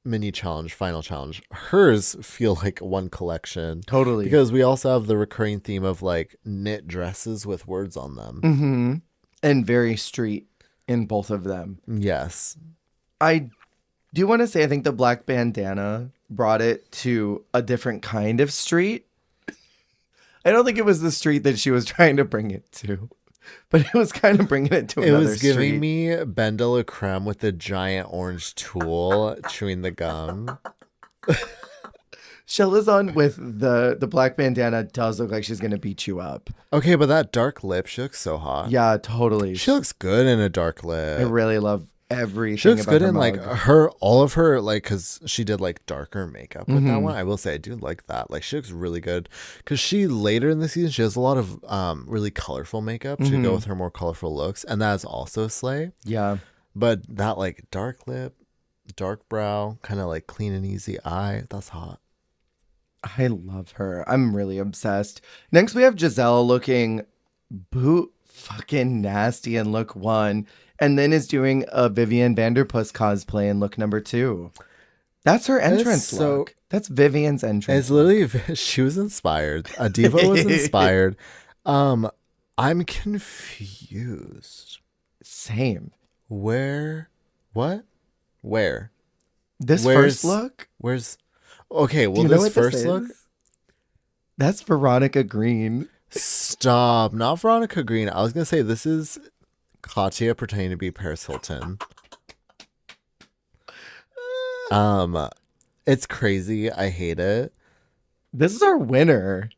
mini challenge, final challenge. Hers feel like one collection. Totally. Because we also have the recurring theme of like knit dresses with words on them. Mm-hmm. And very street in both of them. Yes. I do want to say I think the black bandana brought it to a different kind of street. I don't think it was the street that she was trying to bring it to, but it was kind of bringing it to another street. It was giving me Ben de la Creme with a giant orange tool chewing the gum. Chelazon with the black bandana does look like she's gonna beat you up. Okay, but that dark lip, she looks so hot. Yeah, totally. She looks good in a dark I lip. really love everything. She looks about good her in mug. like all of her, like, because she did like darker makeup with that one. I will say I do like that. Like, she looks really good because she later in the season she has a lot of really colorful makeup to go with her more colorful looks, and that is also slay. Yeah. But that like dark lip, dark brow, kind of like clean and easy eye, that's hot. I love her. I'm really obsessed. Next, we have Giselle looking boot fucking nasty in look 1, and then is doing a Vivian Vanderpuss cosplay in look number 2. That's her entrance look. That's Vivian's entrance. It's literally she was inspired. A diva was inspired. I'm confused. Same. Where? What? Where? This first look? Where's? Okay, well, Do you know this what first this look. is? That's Veronica Green. Stop! Not Veronica Green. I was gonna say this is Katya pretending to be Paris Hilton. It's crazy. I hate it. This is our winner.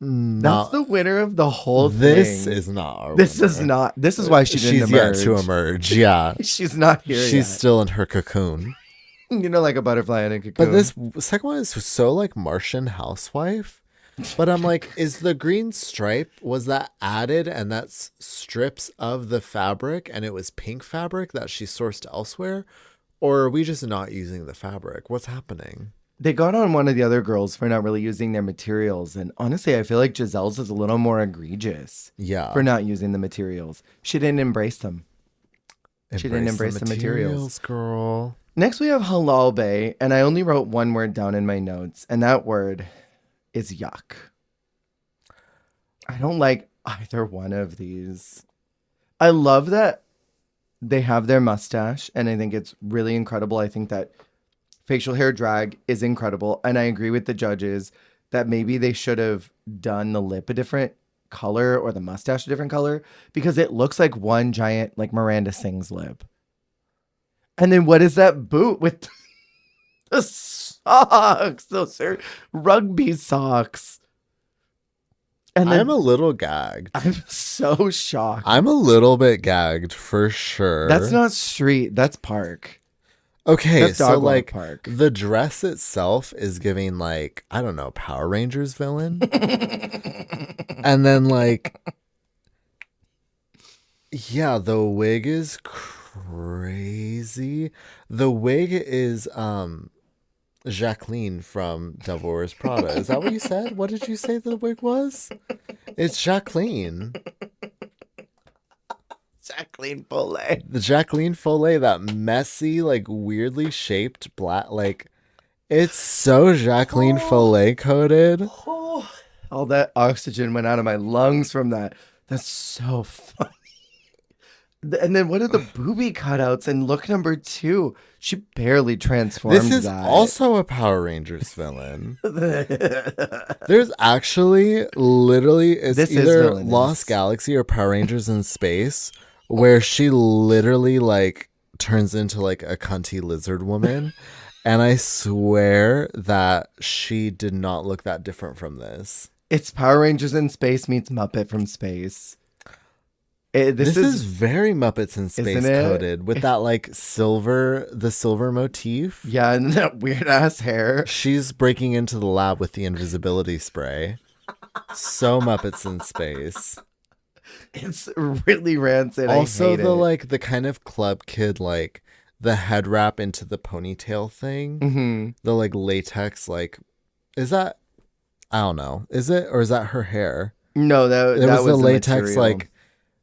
That's the winner of the whole thing. This is not our This winner. is not. This is why she didn't emerge. She's yet to emerge. Yeah. She's not here yet. She's still in her cocoon. You know, like a butterfly in a cocoon. But this second one is so like Martian housewife. But I'm like, is the green stripe, was that added and that's strips of the fabric and it was pink fabric that she sourced elsewhere? Or are we just not using the fabric? What's happening? They got on one of the other girls for not really using their materials. And honestly, I feel like Giselle's is a little more egregious. Yeah. For not using the materials. She didn't embrace them. She didn't embrace the materials. Girl. Next, we have Halal Bay. And I only wrote one word down in my notes. And that word is yuck. I don't like either one of these. I love that they have their mustache, and I think it's really incredible. I think that facial hair drag is incredible, and I agree with the judges that maybe they should have done the lip a different color or the mustache a different color, because it looks like one giant like Miranda Sings lip. And then what is that boot with the socks? Those are rugby socks. And then, I'm a little gagged. I'm so shocked. I'm a little bit gagged for sure. That's not street. That's park. Okay, That's so Dog Walk like Park. the dress itself is giving like, I don't know, Power Rangers villain. And then like, yeah, the wig is crazy. The wig is Jacqueline from Devil Wears Prada. Is that what you said? What did you say the wig was? It's Jacqueline. Jacqueline Foley. The Jacqueline Foley, that messy, like weirdly shaped black, like it's so Jacqueline Foley coated. All that oxygen went out of my lungs from that. That's so funny. And then what are the booby cutouts in look number 2? She barely transformed that. This is also a Power Rangers villain. There's actually literally it's either Lost Galaxy or Power Rangers in Space, where she literally like turns into like a cunty lizard woman. And I swear that she did not look that different from this. It's Power Rangers in Space meets Muppet from Space. This is very Muppets in Space coded with that like the silver motif. Yeah, and that weird ass hair. She's breaking into the lab with the invisibility spray. So Muppets in Space. It's really rancid. Also, I hate it. the kind of club kid, like the head wrap into the ponytail thing. Mm-hmm. The like latex, like, is that, I don't know. Is it, or is that her hair? No, that was the latex, material. like,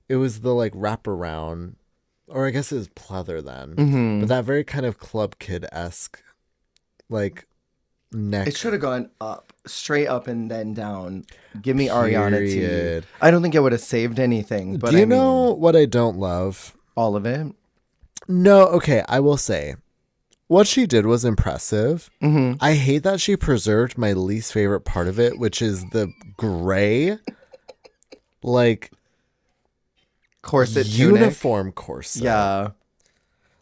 it was the like wraparound, or I guess it was pleather then. Mm-hmm. But that very kind of club kid-esque, like, neck. It should have gone up, straight up and then down. Give me Ariana Period. T. I don't think it would have saved anything. But Do you know what I don't love? All of it? No, okay, I will say. What she did was impressive. Mm-hmm. I hate that she preserved my least favorite part of it, which is the gray, like, corset uniform corset. Yeah.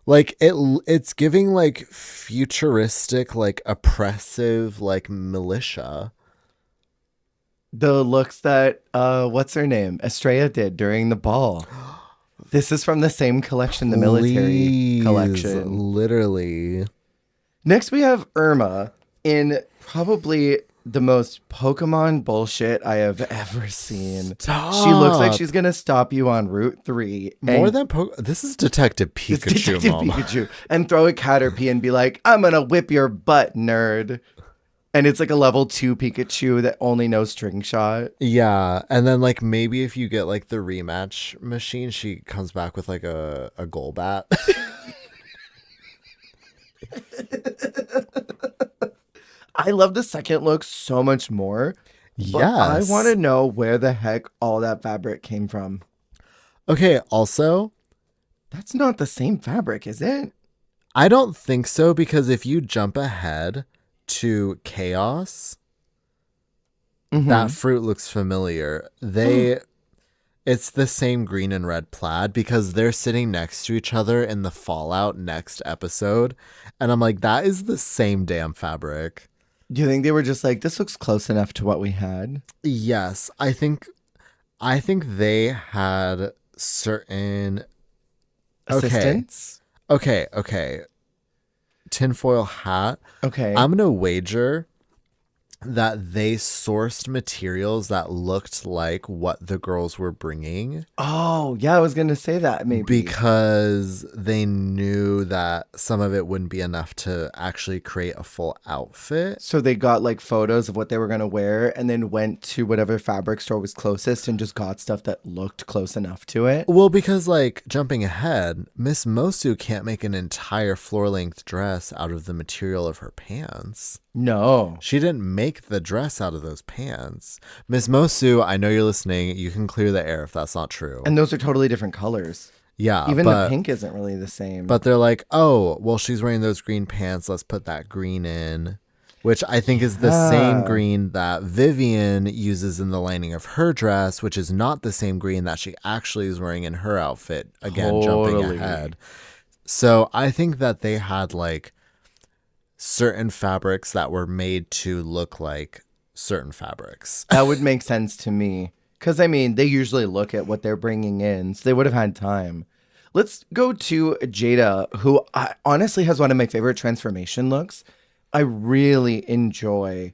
Like it's giving like futuristic, like oppressive, like militia. The looks that what's her name? Estrella did during the ball. This is from the same collection, the military Please, collection. literally. Next we have Irma in probably the most Pokemon bullshit I have ever seen. Stop. She looks like she's gonna stop you on Route 3. More than this is Detective Pikachu, it's Detective Mama. Pikachu. And throw a Caterpie and be like, I'm gonna whip your butt, nerd. And it's like a level 2 Pikachu that only knows String Shot. Yeah, and then like maybe if you get like the rematch machine, she comes back with like a Golbat. I love the second look so much more. But I Yes. want to know where the heck all that fabric came from. Okay, also, That's not the same fabric, is it? I don't think so, because if you jump ahead to Chaos, that fruit looks familiar. It's the same green and red plaid because they're sitting next to each other in the Fallout next episode. And I'm like, that is the same damn fabric. Do you think they were just like, this looks close enough to what we had? Yes, I think they had certain Assistance? Okay. Tinfoil hat. Okay. I'm gonna wager that they sourced materials that looked like what the girls were bringing. Oh, yeah, I was going to say that maybe. Because they knew that some of it wouldn't be enough to actually create a full outfit. So they got like photos of what they were going to wear and then went to whatever fabric store was closest and just got stuff that looked close enough to it. Well, because like jumping ahead, Miss Mosu can't make an entire floor-length dress out of the material of her pants. No. She didn't make the dress out of those pants. Miss Mosu, I know you're listening. You can clear the air if that's not true. And those are totally different colors. Yeah. Even the pink isn't really the same. But they're like, oh, well, she's wearing those green pants. Let's put that green in. Which I think is the same green that Vivian uses in the lining of her dress, which is not the same green that she actually is wearing in her outfit. Again, jumping ahead. So I think that they had like certain fabrics that were made to look like certain fabrics. That would make sense to me. Because, I mean, they usually look at what they're bringing in, so they would have had time. Let's go to Jada, who honestly has one of my favorite transformation looks. I really enjoy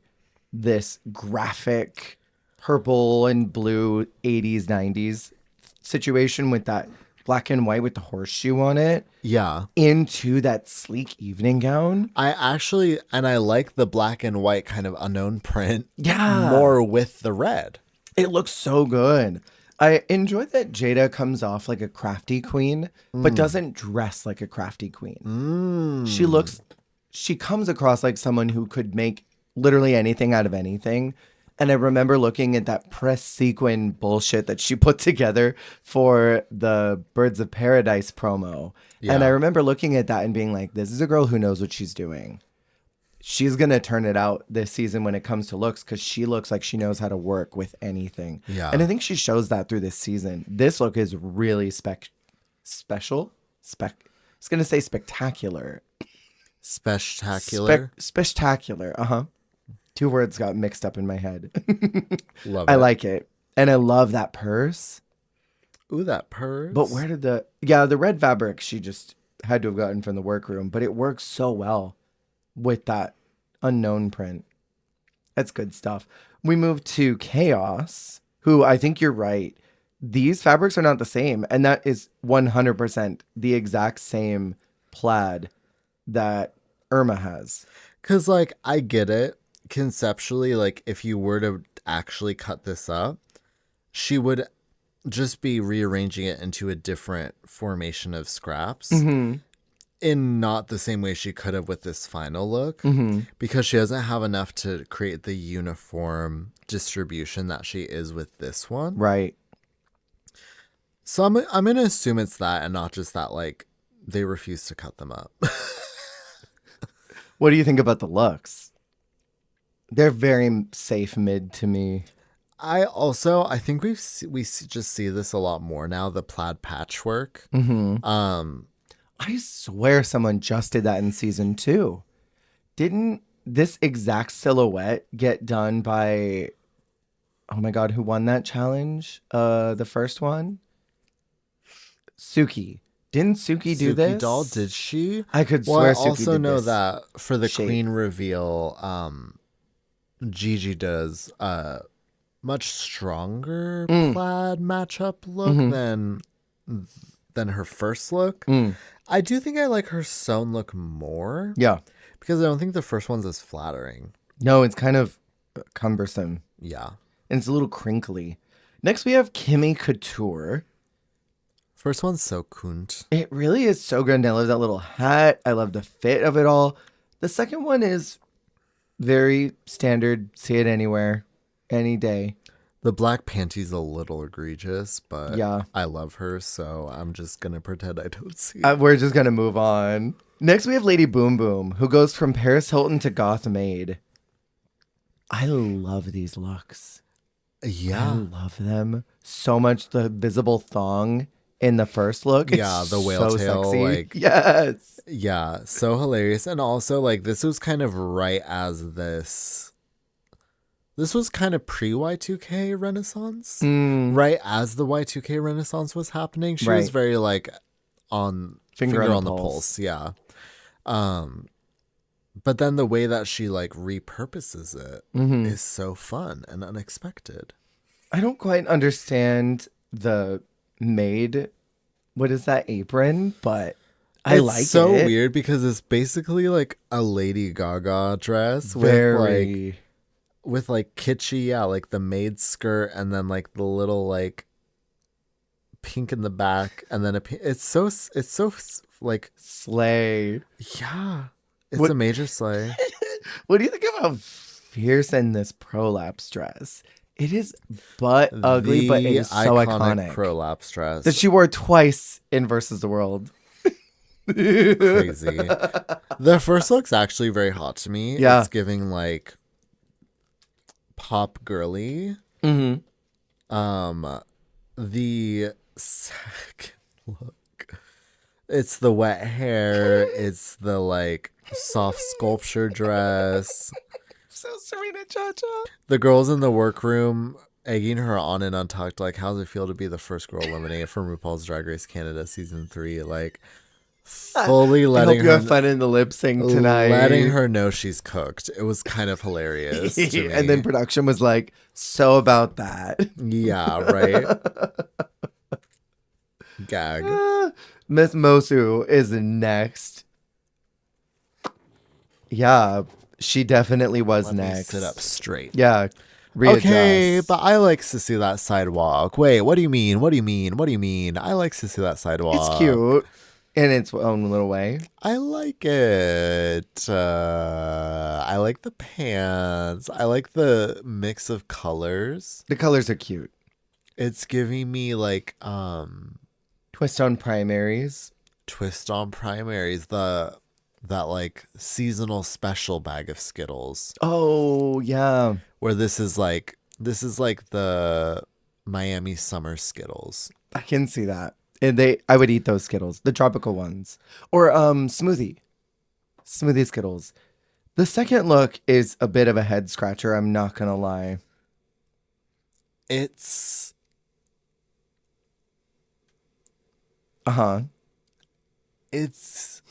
this graphic purple and blue 80s, 90s situation with that black and white with the horseshoe on it. Yeah. Into that sleek evening gown. I like the black and white kind of unknown print. Yeah. More with the red. It looks so good. I enjoy that Jada comes off like a crafty queen, but doesn't dress like a crafty queen. She comes across like someone who could make literally anything out of anything. And I remember looking at that press sequin bullshit that she put together for the Birds of Paradise promo. Yeah. And I remember looking at that and being like, this is a girl who knows what she's doing. She's going to turn it out this season when it comes to looks because she looks like she knows how to work with anything. Yeah. And I think she shows that through this season. This look is really special. I was going to say spectacular. Spectacular? Spectacular. Uh-huh. Two words got mixed up in my head. Love it. I like it. And I love that purse. Ooh, that purse. But where did the red fabric she just had to have gotten from the workroom, but it works so well with that unknown print. That's good stuff. We move to Chaos, who I think you're right. These fabrics are not the same. And that is 100% the exact same plaid that Irma has. Because, like, I get it. Conceptually, like, if you were to actually cut this up, she would just be rearranging it into a different formation of scraps. Mm-hmm. In not the same way she could have with this final look, because she doesn't have enough to create the uniform distribution that she is with this one. Right. So I'm going to assume it's that and not just that, like, they refuse to cut them up. What do you think about the looks? They're very safe mid to me. I think we just see this a lot more now, the plaid patchwork. I swear someone just did that in season 2. Didn't this exact silhouette get done by, oh my God, who won that challenge? The first one? Suki. Didn't Suki do Suki this? doll, did she? I could Well, swear I Suki also did know this that for the shape. queen reveal, Gigi does much stronger plaid matchup look than her first look. I do think I like her sewn look more. Yeah. Because I don't think the first one's as flattering. No, it's kind of cumbersome. Yeah. And it's a little crinkly. Next, we have Kimmy Couture. First one's so cunt. It really is so good. And I love that little hat. I love the fit of it all. The second one is very standard. See it anywhere, any day. The black panty's a little egregious, but yeah, I love her, so I'm just going to pretend I don't see it. We're just going to move on. Next, we have Lady Boom Boom, who goes from Paris Hilton to Goth Maid. I love these looks. Yeah. I love them so much. The visible thong in the first look. Yeah, the whale so tail. Sexy. Like, yes. Yeah, so hilarious. And also, like, this was kind of right as this was kind of pre-Y2K Renaissance. Right as the Y2K Renaissance was happening. She was very, like, on finger on the pulse. Yeah. But then the way that she, like, repurposes it is so fun and unexpected. I don't quite understand the maid. What is that apron? But I like it. It's so weird because it's basically like a Lady Gaga dress with like kitschy, yeah, like the maid skirt and then like the little like pink in the back and then it's so like slay. Yeah, it's a major slay. What do you think about Fierce in this prolapse dress? It is butt ugly, but it is so iconic. Prolapse dress that she wore twice in Versus the World. Crazy. The first look's actually very hot to me. Yeah. It's giving like pop girly. The second look, it's the wet hair. It's the like soft sculpture dress. So Serena Chacha. The girls in the workroom egging her on and Untucked. Like, how's it feel to be the first girl eliminated from RuPaul's Drag Race Canada season 3? Like, fully letting her. I hope you have fun in the lip sync tonight. Letting her know she's cooked. It was kind of hilarious to me. And then production was like, so about that. Yeah, right. Gag. Miss Mosu is next. Yeah. She definitely was Let next. Me sit up straight. Yeah. Readjust. Okay, but I like to see that sidewalk. Wait, what do you mean? What do you mean? What do you mean? I like to see that sidewalk. It's cute in its own little way. I like it. I like the pants. I like the mix of colors. The colors are cute. It's giving me like twist on primaries. Twist on primaries. That like seasonal special bag of Skittles. Oh, yeah. Where this is like the Miami summer Skittles. I can see that. And I would eat those Skittles, the tropical ones. Or smoothie Skittles. The second look is a bit of a head scratcher, I'm not going to lie. It's It's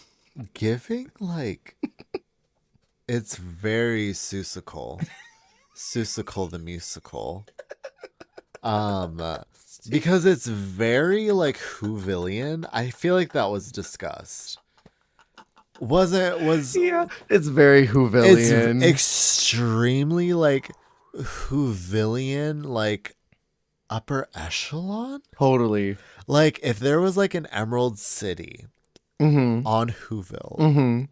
giving like it's very Susical. Susical the musical. Because it's very like Whovillian. I feel like that was discussed. Yeah, it's very Whovillian. It's extremely like Whovillian, like upper echelon. Totally. Like if there was like an Emerald City on Whoville,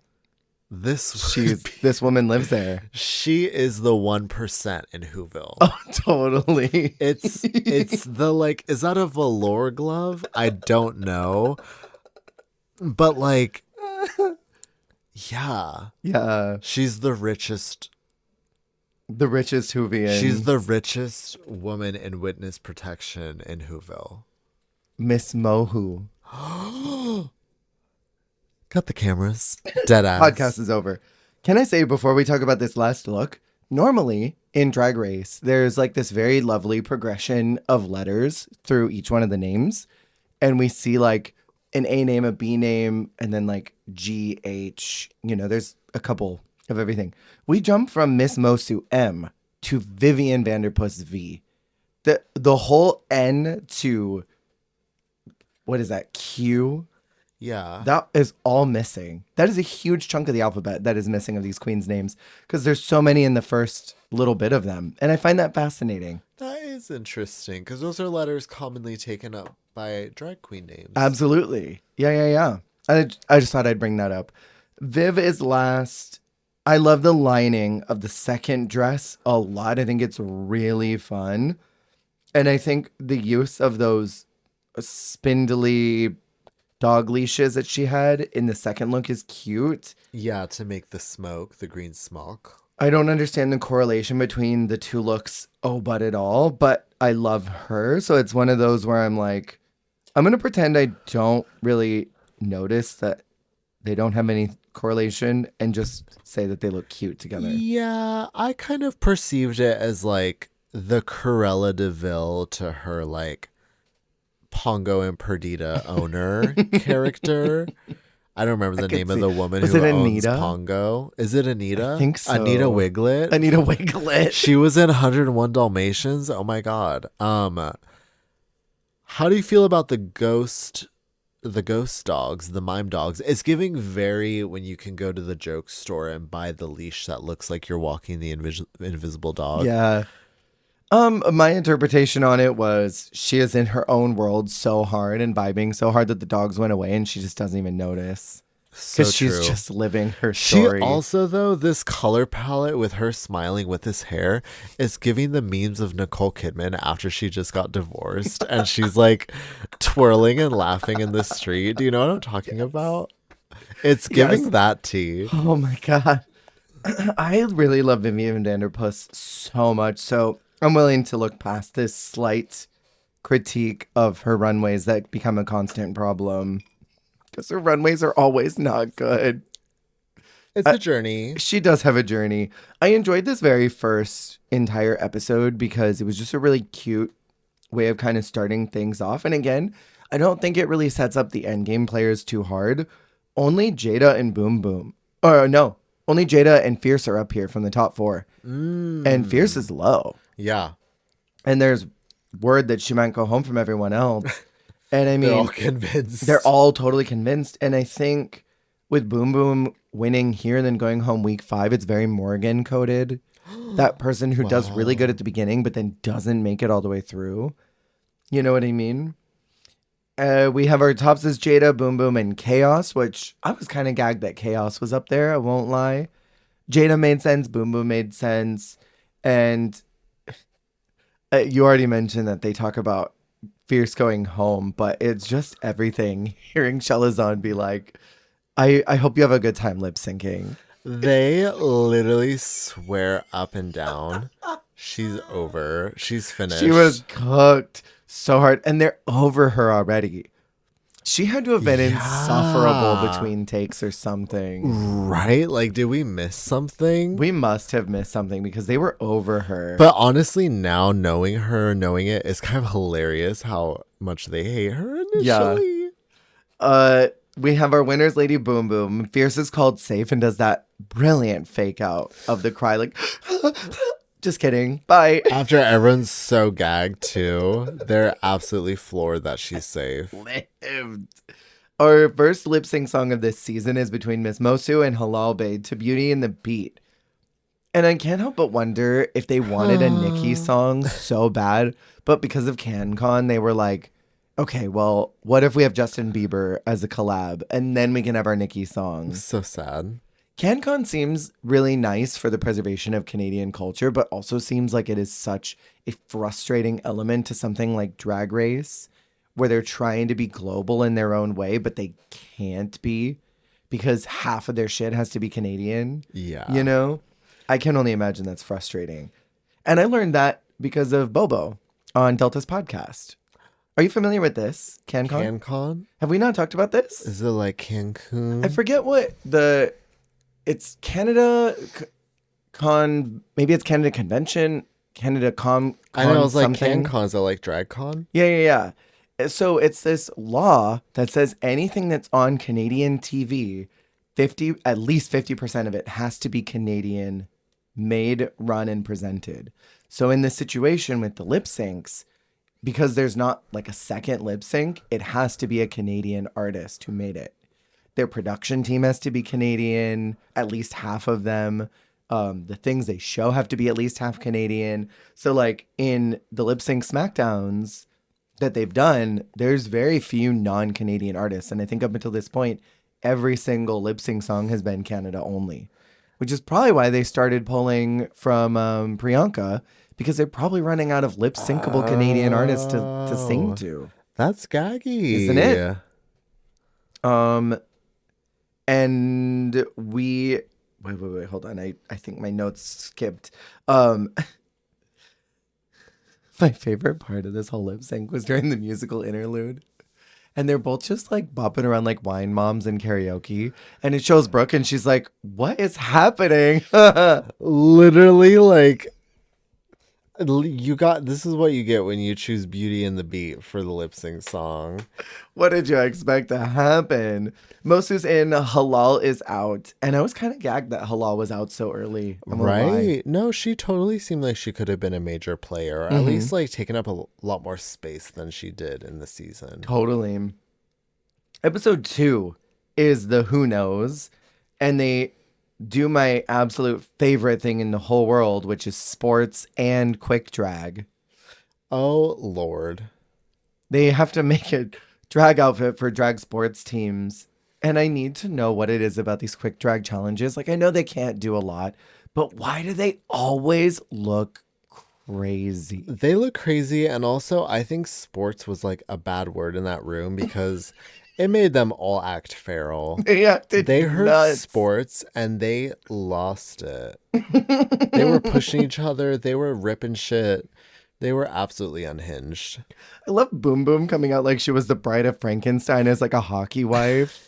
this woman lives there. She is the 1% in Whoville. Oh, totally. It's the like, is that a velour glove? I don't know. But like, yeah. She's the richest. The richest Whovian. She's the richest woman in witness protection in Whoville. Miss Mohu. Cut the cameras. Dead ass. Podcast is over. Can I say before we talk about this last look, normally in Drag Race, there's like this very lovely progression of letters through each one of the names. And we see like an A name, a B name, and then like G, H, there's a couple of everything. We jump from Miss Mosu M to Vivian Vanderpuss V. The whole N to, what is that, Q? Yeah. That is all missing. That is a huge chunk of the alphabet that is missing of these queens' names because there's so many in the first little bit of them. And I find that fascinating. That is interesting because those are letters commonly taken up by drag queen names. Absolutely. Yeah. I just thought I'd bring that up. Viv is last. I love the lining of the second dress a lot. I think it's really fun. And I think the use of those spindly dog leashes that she had in the second look is cute. Yeah, to make the green smoke. I don't understand the correlation between the two looks, but at all, but I love her. So it's one of those where I'm like, I'm going to pretend I don't really notice that they don't have any correlation and just say that they look cute together. Yeah, I kind of perceived it as like the Cruella de Vil to her like Pongo and Perdita owner character. I don't remember the name of the woman who owns Pongo. Is it Anita? I think so. Anita Wiglet. Anita Wiglet. She was in 101 Dalmatians. Oh my god. How do you feel about the ghost dogs, the mime dogs? It's giving very when you can go to the joke store and buy the leash that looks like you're walking the invisible dog. Yeah. My interpretation on it was she is in her own world so hard and vibing so hard that the dogs went away and she just doesn't even notice. Because she's just living her story. She also, though, this color palette with her smiling with this hair is giving the memes of Nicole Kidman after she just got divorced. And she's like twirling and laughing in the street. Do you know what I'm talking about? It's giving that tea. Oh my God. I really love Vivian Vanderpuss so much. So I'm willing to look past this slight critique of her runways that become a constant problem. Because her runways are always not good. It's a journey. She does have a journey. I enjoyed this very first entire episode because it was just a really cute way of kind of starting things off. And again, I don't think it really sets up the endgame players too hard. Only Jada and Boom Boom. Or no, only Jada and Fierce are up here from the top four. And Fierce is low. Yeah. And there's word that she might go home from everyone else. And I mean, they're all convinced. They're all totally convinced. And I think with Boom Boom winning here and then going home week 5, it's very Morgan coded. That person who does really good at the beginning, but then doesn't make it all the way through. You know what I mean? We have our tops as Jada, Boom Boom, and Chaos, which I was kind of gagged that Chaos was up there. I won't lie. Jada made sense. Boom Boom made sense. And you already mentioned that they talk about Fierce going home, but it's just everything. Hearing Chelazon be like, I hope you have a good time lip syncing. They literally swear up and down. She's over. She's finished. She was cooked so hard, and they're over her already. She had to have been insufferable between takes or something. Right? Like, did we miss something? We must have missed something because they were over her. But honestly, now knowing it, it's kind of hilarious how much they hate her initially. Yeah. We have our winners, Lady Boom Boom. Fierce is called safe and does that brilliant fake out of the cry, like, just kidding. Bye. After everyone's so gagged too, they're absolutely floored that she's safe. Lived. Our first lip sync song of this season is between Miss Mosu and Halal Babe to Beauty and the Beat. And I can't help but wonder if they wanted a Nicki song so bad, but because of CanCon, they were like, okay, well, what if we have Justin Bieber as a collab and then we can have our Nicki song? So sad. CanCon seems really nice for the preservation of Canadian culture, but also seems like it is such a frustrating element to something like Drag Race, where they're trying to be global in their own way, but they can't be because half of their shit has to be Canadian. Yeah. You know? I can only imagine that's frustrating. And I learned that because of Bobo on Delta's podcast. Are you familiar with this? CanCon? CanCon? Have we not talked about this? Is it like I Cancun? forget what it's Canada Con, maybe it's Canada Convention, Canada I know, Con it's like something. CanCon. Is it like DragCon? Yeah. So it's this law that says anything that's on Canadian TV, at least 50% of it has to be Canadian made, run, and presented. So in this situation with the lip syncs, because there's not like a second lip sync, it has to be a Canadian artist who made it. Their production team has to be Canadian, at least half of them. The things they show have to be at least half Canadian. So, like in the lip sync SmackDowns that they've done, there's very few non Canadian artists. And I think up until this point, every single lip sync song has been Canada only, which is probably why they started pulling from Priyanka, because they're probably running out of lip syncable Canadian artists to sing Oh, to, that's isn't it? gaggy. Um, and we wait, hold on. I think my notes skipped. Um, my favorite part of this whole lip sync was during the musical interlude. And they're both just like bopping around like wine moms in karaoke. And it shows Brooke and she's like, what is happening? Literally, like, you got this is what you get when you choose Beauty and the Beat for the lip sync song. What did you expect to happen? Mosu's in, Halal is out. And I was kind of gagged that Halal was out so early. I won't lie. Right? No, she totally seemed like she could have been a major player, or at Mm-hmm. least like taken up a lot more space than she did in the season. Totally. Episode 2 is the Who Knows. And they do my absolute favorite thing in the whole world, which is sports and quick drag. Oh Lord. They have to make a drag outfit for drag sports teams. And I need to know what it is about these quick drag challenges. Like, I know they can't do a lot, but why do they always look crazy? They look crazy, and also I think sports was like a bad word in that room because it made them all act feral. They acted They heard nuts. sports and they lost it. They were pushing each other, they were ripping shit. They were absolutely unhinged. I love Boom Boom coming out like she was the bride of Frankenstein as like a hockey wife.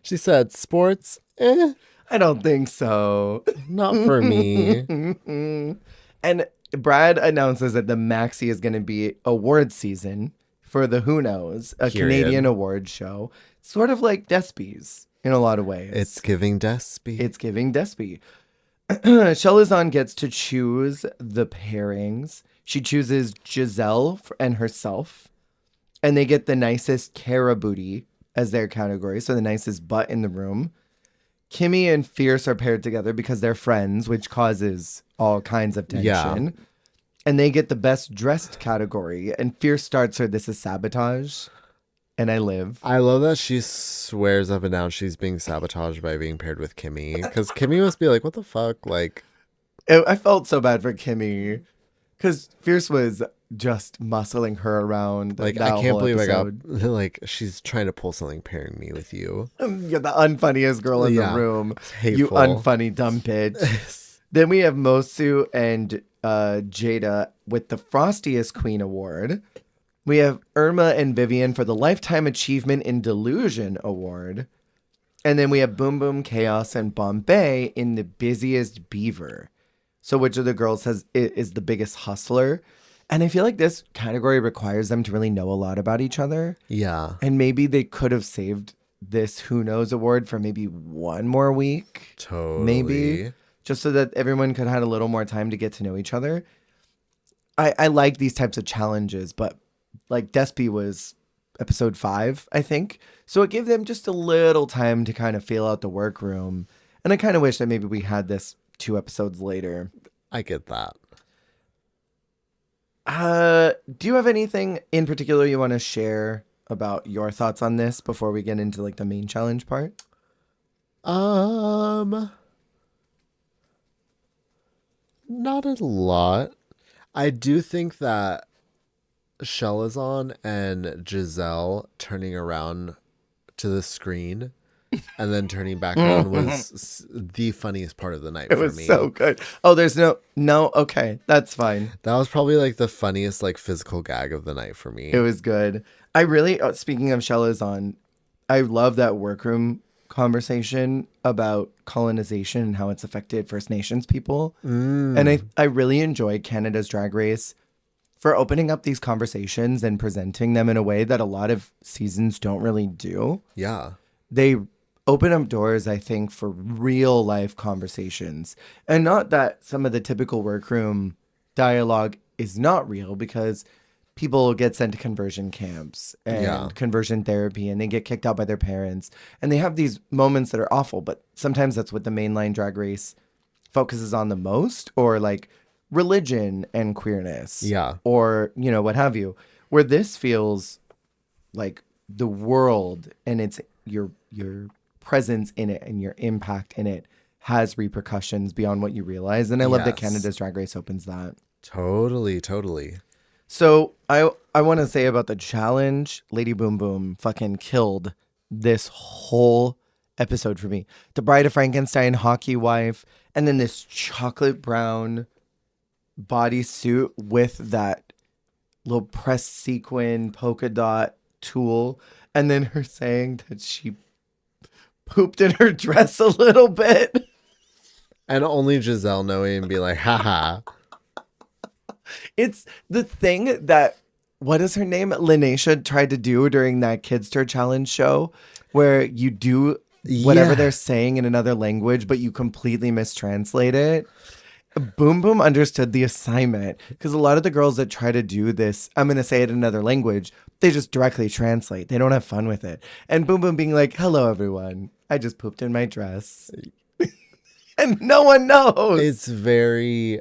She said, "Sports, eh, I don't think so. not for me." And Brad announces that the Maxi is going to be award season for the Who Knows, a Period. Canadian award show. Sort of like Despies in a lot of ways. It's giving Despy. It's giving Despy. Chelazon gets to choose the pairings. She chooses Giselle and herself, and they get the nicest Cara booty as their category, so the nicest butt in the room. Kimmy and Fierce are paired together because they're friends, which causes all kinds of tension. Yeah. And they get the best dressed category, and Fierce starts her, "This is sabotage," and I live. I love that she swears up and down she's being sabotaged by being paired with Kimmy. Because Kimmy must be like, what the fuck? Like, I felt so bad for Kimmy because Fierce was just muscling her around. like that I can't whole believe episode. I got, like, she's trying to pull something pairing me with you. You're the unfunniest girl in the Yeah. room. Hateful. You unfunny dumb bitch. Then we have Mosu and Jada with the Frostiest Queen Award. We have Irma and Vivian for the Lifetime Achievement in Delusion Award. And then we have Boom Boom, Chaos, and Bombay in the Busiest Beaver. So which of the girls is the biggest hustler? And I feel like this category requires them to really know a lot about each other. Yeah. And maybe they could have saved this Who Knows award for maybe one more week. Totally. Maybe. Just so that everyone could have had a little more time to get to know each other. I like these types of challenges, but like Despy was episode 5, I think. So it gave them just a little time to kind of feel out the workroom. And I kind of wish that maybe we had this 2 episodes later. I get that. Do you have anything in particular you want to share about your thoughts on this before we get into like the main challenge part? Not a lot. I do think that Chelazon and Giselle turning around to the screen and then turning back around was the funniest part of the night It for was me. so good. Oh, there's no. Okay, that's fine. That was probably like the funniest like physical gag of the night for me. It was good. I really, speaking of Chelazon, I love that workroom conversation about colonization and how it's affected First Nations people. And I really enjoy Canada's Drag Race for opening up these conversations and presenting them in a way that a lot of seasons don't really do. Yeah. They open up doors, I think, for real life conversations. And not that some of the typical workroom dialogue is not real, because people get sent to conversion camps and conversion therapy, and they get kicked out by their parents. And they have these moments that are awful, but sometimes that's what the mainline Drag Race focuses on the most, or like religion and queerness. Yeah. Or, what have you. Where this feels like the world and it's your presence in it and your impact in it has repercussions beyond what you realize. And I love that Canada's Drag Race opens that. Totally. So I want to say about the challenge, Lady Boom Boom fucking killed this whole episode for me. The Bride of Frankenstein, hockey wife, and then this chocolate brown bodysuit with that little press sequin polka dot tulle, and then her saying that she pooped in her dress a little bit. And only Giselle knowing and be like, haha. It's the thing that, what is her name? Linnea tried to do during that Kidster Challenge show, where you do whatever they're saying in another language, but you completely mistranslate it. Boom Boom understood the assignment, because a lot of the girls that try to do this, I'm going to say it in another language, they just directly translate. They don't have fun with it. And Boom Boom being like, hello, everyone. I just pooped in my dress. And no one knows. It's very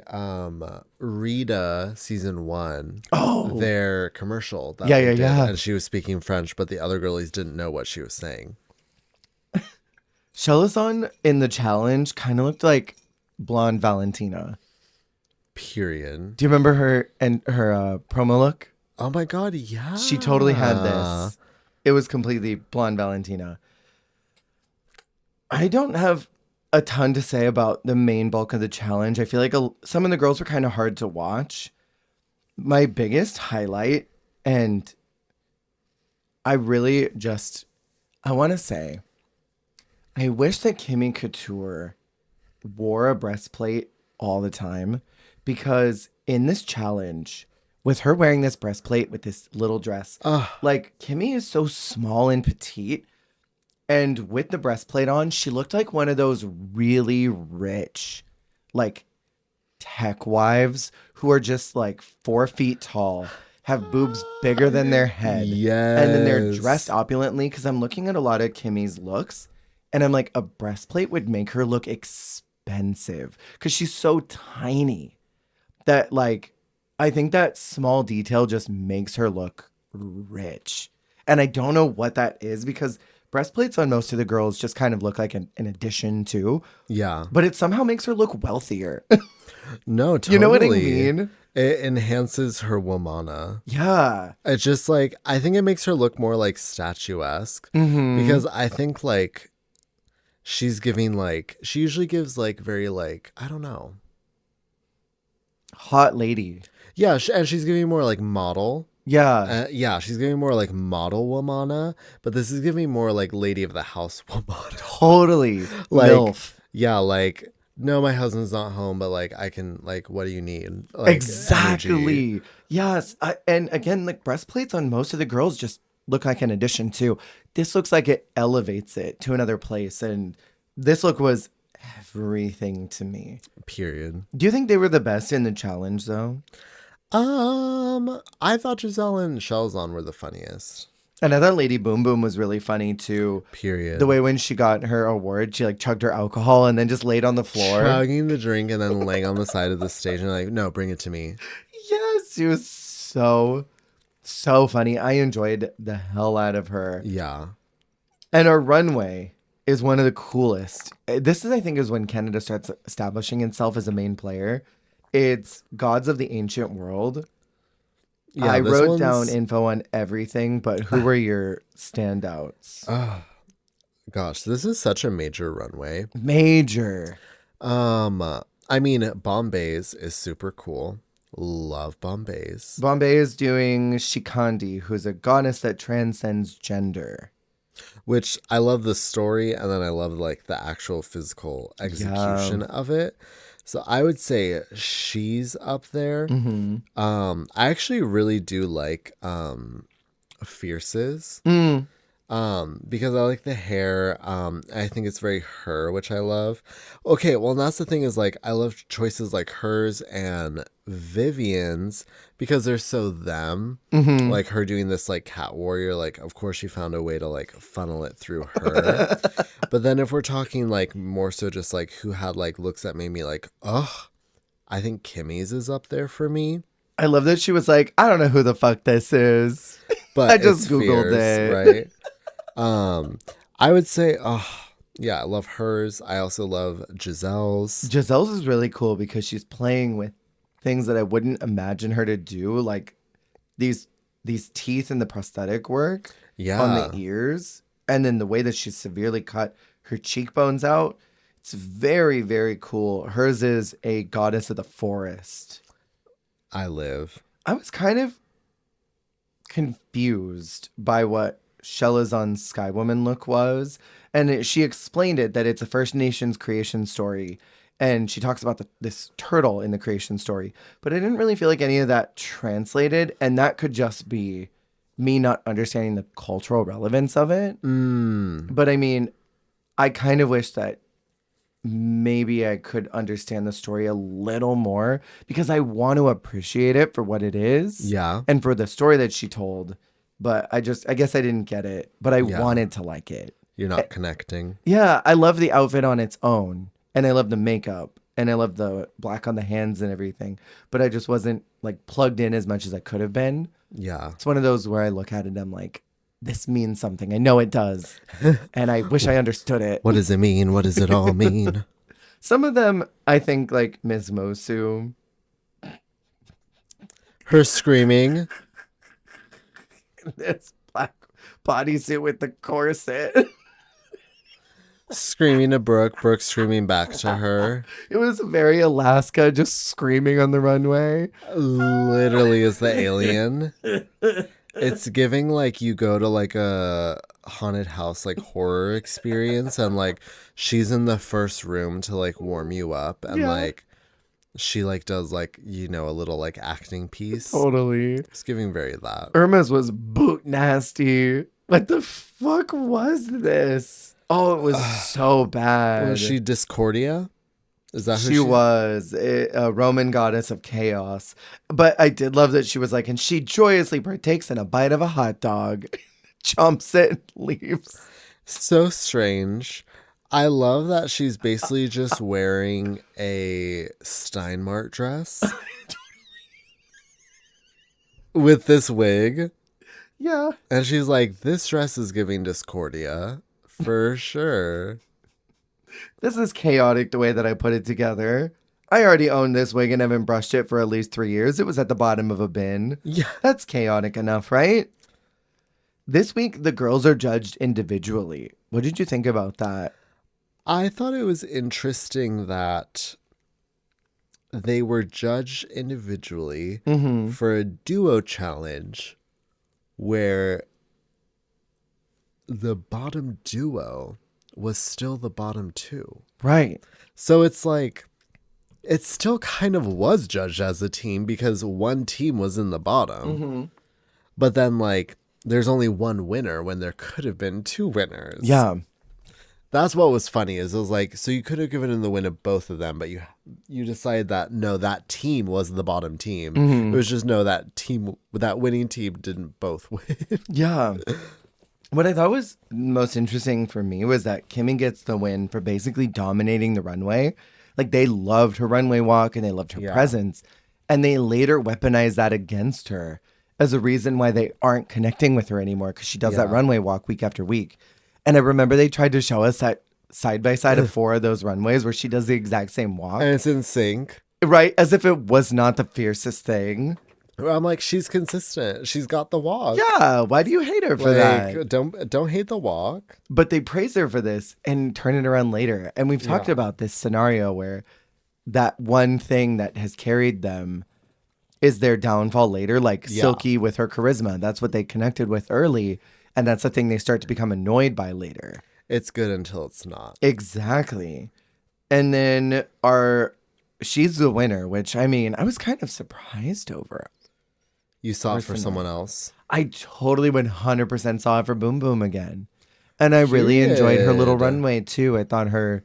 Rita season 1. Oh, their commercial. That yeah. And she was speaking French, but the other girlies didn't know what she was saying. Chelazon in the challenge kind of looked like blonde Valentina. Period. Do you remember her and her promo look? Oh my God, yeah. She totally had this. It was completely blonde Valentina. I don't have a ton to say about the main bulk of the challenge. I feel like some of the girls were kind of hard to watch. My biggest highlight, and I really I want to say, I wish that Kimmy Couture wore a breastplate all the time, because in this challenge, with her wearing this breastplate with this little dress, like Kimmy is so small and petite. And with the breastplate on, she looked like one of those really rich, like, tech wives who are just like 4 feet tall, have boobs bigger than their head. Yes. And then they're dressed opulently, because I'm looking at a lot of Kimmy's looks, and I'm like, a breastplate would make her look expensive, because she's so tiny that, like, I think that small detail just makes her look rich. And I don't know what that is, because breastplates on most of the girls just kind of look like an addition to. Yeah. But it somehow makes her look wealthier. No, totally. You know what I mean? It enhances her womana. Yeah. It's just like, I think it makes her look more like statuesque. Mm-hmm. Because I think like she's giving like, she usually gives like very like, I don't know. Hot lady. Yeah, and she's giving more like model. Yeah. She's giving more like model womana, but this is giving more like lady of the house womana. Totally. Like, MILF. Yeah, like, no, my husband's not home, but like, I can, like, what do you need? Like, exactly. Energy. Yes. And again, like, breastplates on most of the girls just look like an addition too. This looks like it elevates it to another place. And this look was everything to me. Period. Do you think they were the best in the challenge though? I thought Giselle and Chelazon were the funniest. And I thought Lady Boom Boom was really funny too. Period. The way when she got her award, she like chugged her alcohol and then just laid on the floor. Chugging the drink and then laying on the side of the stage and like, no, bring it to me. Yes, she was so funny. I enjoyed the hell out of her. Yeah. And our runway is one of the coolest. This is, I think, is when Canada starts establishing itself as a main player. It's Gods of the Ancient World. Yeah, I wrote down info on everything, but who were your standouts? Gosh, this is such a major runway. Major. I mean, Bombay's is super cool. Love Bombay's. Bombay is doing Shikandi, who's a goddess that transcends gender. Which I love the story, and then I love like the actual physical execution of it. So I would say she's up there. I actually really do like Fierce's. Because I like the hair. I think it's very her, which I love. Okay, well, and that's the thing is like I love choices like hers and Vivian's because they're so them. Like her doing this like cat warrior, like of course she found a way to like funnel it through her. But then if we're talking like more so just like who had like looks that made me like, ugh, I think Kimmy's is up there for me. I love that she was like, I don't know who the fuck this is. But I just Googled it. Right? I would say, yeah, I love hers. I also love Giselle's. Giselle's is really cool because she's playing with things that I wouldn't imagine her to do, like these teeth and the prosthetic work on the ears, and then the way that she's severely cut her cheekbones out. It's very, very cool. Hers is a goddess of the forest. I was kind of confused by what Chelazon's Skywoman look was. And she explained it that it's a First Nations creation story. And she talks about this turtle in the creation story. But I didn't really feel like any of that translated. And that could just be me not understanding the cultural relevance of it. But I mean, I kind of wish that maybe I could understand the story a little more because I want to appreciate it for what it is. Yeah. And for the story that she told. But I guess I didn't get it, but I wanted to like it. You're not connecting. Yeah. I love the outfit on its own, and I love the makeup, and I love the black on the hands and everything, but I just wasn't like plugged in as much as I could have been. Yeah. It's one of those where I look at it and I'm like, this means something. I know it does. And I wish I understood it. What does it mean? What does it all mean? Some of them, I think, like Ms. Mosu. Her screaming. This black bodysuit with the corset. Screaming to Brooke. Brooke screaming back to her. It was very Alaska, just screaming on the runway. Literally is the alien. It's giving like you go to like a haunted house like horror experience and like she's in the first room to like warm you up and like she like does like, you know, a little like acting piece. Totally. It's giving very that. Irma's was boot nasty. What the fuck was this? Oh, it was so bad. Was she Discordia? Is that who she was? A Roman goddess of chaos. But I did love that she was like, and she joyously partakes in a bite of a hot dog, chomps it, and leaves. So strange. I love that she's basically just wearing a Steinmart dress with this wig. Yeah. And she's like, this dress is giving Discordia for sure. This is chaotic the way that I put it together. I already own this wig and haven't brushed it for at least 3 years. It was at the bottom of a bin. Yeah. That's chaotic enough, right? This week, the girls are judged individually. What did you think about that? I thought it was interesting that they were judged individually for a duo challenge where the bottom duo was still the bottom two. Right. So it's like, it still kind of was judged as a team because one team was in the bottom. But then like, there's only one winner when there could have been two winners. Yeah. That's what was funny is it was like, so you could have given them the win of both of them, but you decided that no, that team was the bottom team. It was just no, that winning team didn't both win. Yeah. What I thought was most interesting for me was that Kimmy gets the win for basically dominating the runway. Like they loved her runway walk and they loved her presence. And they later weaponized that against her as a reason why they aren't connecting with her anymore because she does that runway walk week after week. And I remember they tried to show us that side by side of 4 of those runways where she does the exact same walk. And it's in sync. Right? As if it was not the fiercest thing. I'm like, she's consistent. She's got the walk. Yeah, why do you hate her for that? Like, don't hate the walk. But they praise her for this and turn it around later. And we've talked about this scenario where that one thing that has carried them is their downfall later, like Silky with her charisma. That's what they connected with early. And that's the thing they start to become annoyed by later. It's good until it's not. Exactly. And then she's the winner, which I mean, I was kind of surprised over. You saw it for someone else? I totally 100% saw it for Boom Boom again. And I really enjoyed her little runway too. I thought her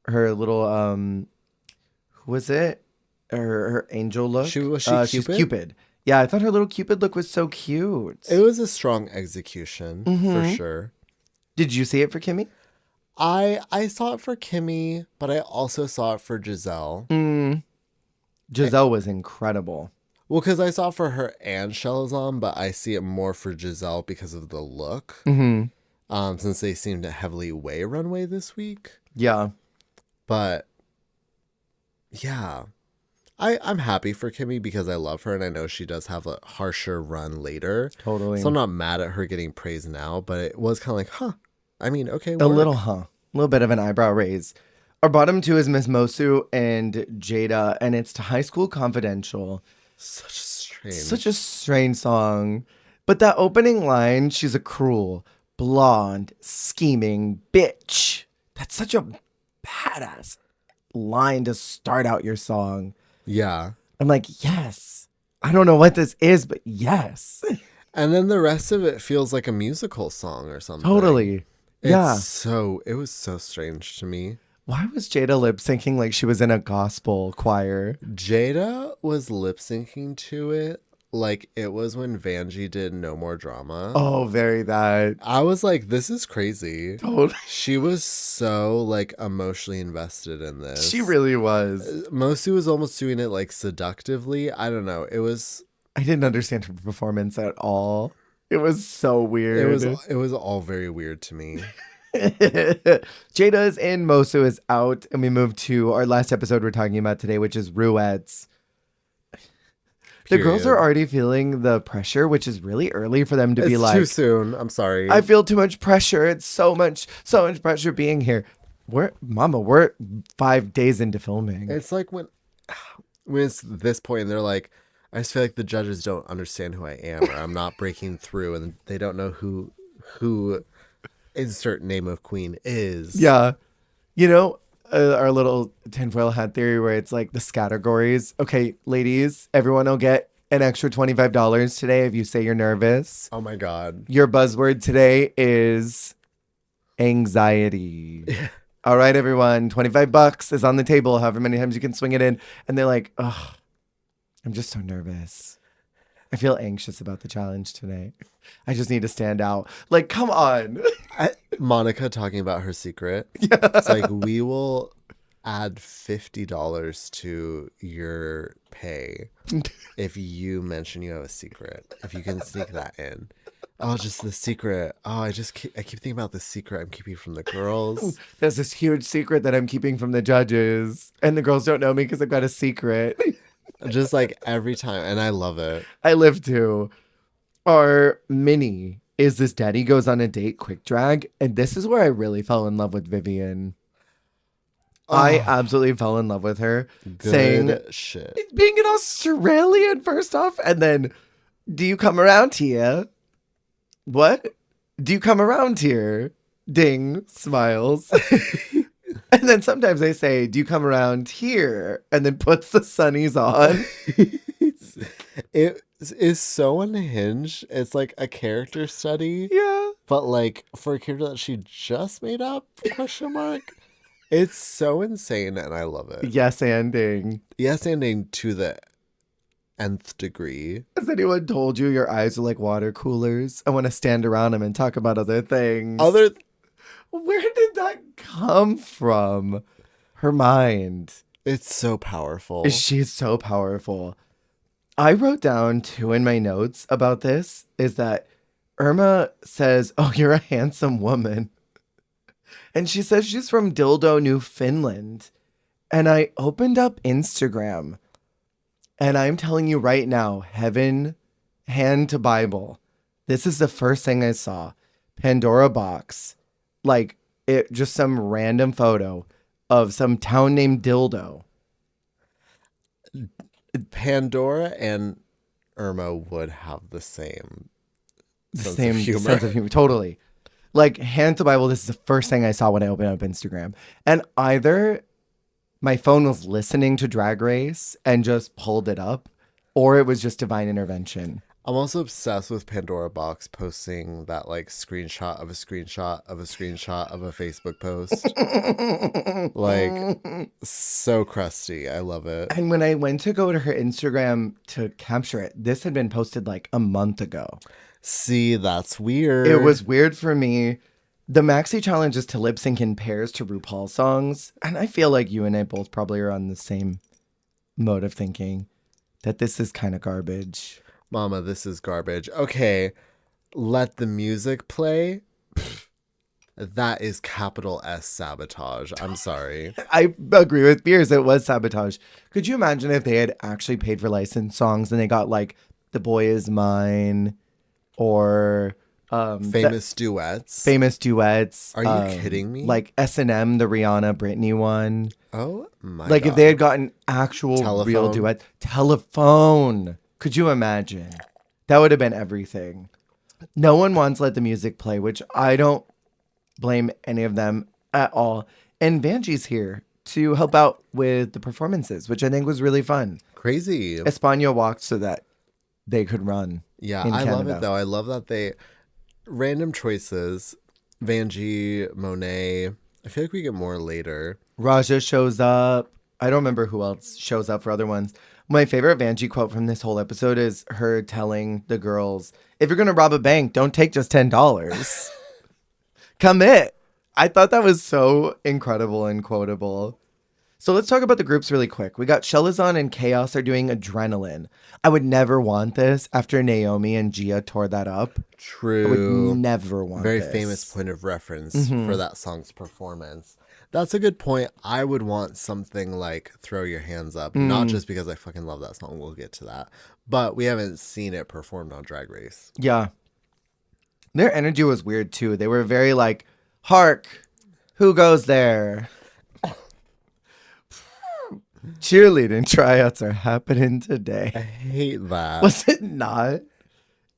little who was it? Her angel look. Was she Cupid? She's Cupid. Yeah, I thought her little Cupid look was so cute. It was a strong execution for sure. Did you see it for Kimmy? I saw it for Kimmy, but I also saw it for Giselle. Giselle was incredible. Well, because I saw it for her and Chelazon, but I see it more for Giselle because of the look. Since they seem to heavily weigh Runway this week. Yeah. But yeah. I'm happy for Kimmy because I love her and I know she does have a harsher run later. Totally. So I'm not mad at her getting praised now, but it was kind of like, huh. I mean, okay. A little bit of an eyebrow raise. Our bottom two is Miss Mosu and Jada, and it's to High School Confidential. Such a strange song. But that opening line, she's a cruel, blonde, scheming bitch. That's such a badass line to start out your song. Yeah. I'm like, yes. I don't know what this is, but yes. And then the rest of it feels like a musical song or something. Totally. It was so strange to me. Why was Jada lip syncing like she was in a gospel choir? Jada was lip syncing to it like it was when Vanjie did No More Drama. Oh, very that. I was like, this is crazy. Totally. She was so like emotionally invested in this. She really was. Mosu was almost doing it like seductively. I don't know. I didn't understand her performance at all. It was so weird. It was all very weird to me. Jada is in, Mosu is out, and we move to our last episode we're talking about today, which is Ru-ets. The girls are already feeling the pressure, which is really early for them to be like, too soon. I'm sorry. I feel too much pressure. It's so much pressure being here. We're 5 days into filming. It's like when it's this point and they're like, I just feel like the judges don't understand who I am, or I'm not breaking through, and they don't know who insert name of queen is. Yeah. You know, our little tinfoil hat theory where it's like the categories. Okay, ladies, everyone will get an extra $25 today if you say you're nervous. Oh my God. Your buzzword today is anxiety. All right, everyone, $25 is on the table, however many times you can swing it in. And they're like, ugh, I'm just so nervous. I feel anxious about the challenge today. I just need to stand out. Like, come on. Monica talking about her secret. Yeah. It's like, we will add $50 to your pay if you mention you have a secret. If you can sneak that in. Oh, just the secret. Oh, I keep thinking about the secret I'm keeping from the girls. There's this huge secret that I'm keeping from the judges. And the girls don't know me because I've got a secret. Just like every time. And I love it. I live to. Our mini is this daddy goes on a date quick drag. And this is where I really fell in love with Vivian. Oh, I absolutely fell in love with her. Good saying, shit. Being an Australian, first off. And then, do you come around here? What? Do you come around here? Ding, smiles. And then sometimes they say, do you come around here? And then puts the sunnies on. It is so unhinged. It's like a character study. Yeah. But like for a character that she just made up, question mark. It's so insane and I love it. Yes, anding. Yes, anding to the nth degree. Has anyone told you your eyes are like water coolers? I want to stand around them and talk about other things. Where did that come from? Her mind. It's so powerful. She's so powerful. I wrote down too in my notes about this is that Irma says, oh, you're a handsome woman. And she says she's from Dildo, Newfoundland. And I opened up Instagram And I'm telling you right now, heaven, hand to Bible. This is the first thing I saw. Pandora box. Like, it just some random photo of some town named Dildo. Pandora and Irma would have the same sense of humor. Totally. Like, hand to Bible, this is the first thing I saw when I opened up Instagram. And either my phone was listening to Drag Race and just pulled it up, or it was just divine intervention. I'm also obsessed with Pandora Box posting that like screenshot of a screenshot of a screenshot of a Facebook post. Like, so crusty. I love it. And when I went to go to her Instagram to capture it, this had been posted like a month ago. See, that's weird. It was weird for me. The maxi challenge is to lip sync in pairs to RuPaul songs. And I feel like you and I both probably are on the same mode of thinking that this is kind of garbage. Mama, this is garbage. Okay, let the music play. That is capital S sabotage. I'm sorry. I agree with Fierce. It was sabotage. Could you imagine if they had actually paid for licensed songs and they got like The Boy Is Mine or famous duets? Famous duets. Are you kidding me? Like S&M, the Rihanna Britney one. Oh my Like God. if they had gotten actual real duet. Telephone. Could you imagine? That would have been everything. No one wants Let the Music Play, which I don't blame any of them at all. And Vanjie's here to help out with the performances, which I think was really fun. Crazy. España walked so that they could run. Yeah, in I Canada. love it though. I love that they random choices. Vanjie, Monet. I feel like we get more later. Raja shows up. I don't remember who else shows up for other ones. My favorite Vanjie quote from this whole episode is her telling the girls, if you're going to rob a bank, don't take just $10. Commit. I thought that was so incredible and quotable. So let's talk about the groups really quick. We got Chelazon and Chaos are doing Adrenaline. I would never want this after Naomi and Gia tore that up. True. I would never want Very this. famous point of reference for that song's performance. That's a good point. I would want something like Throw Your Hands Up, not just because I fucking love that song. We'll get to that. But we haven't seen it performed on Drag Race. Yeah. Their energy was weird too. They were very like, hark, who goes there? Cheerleading tryouts are happening today. I hate that. Was it not?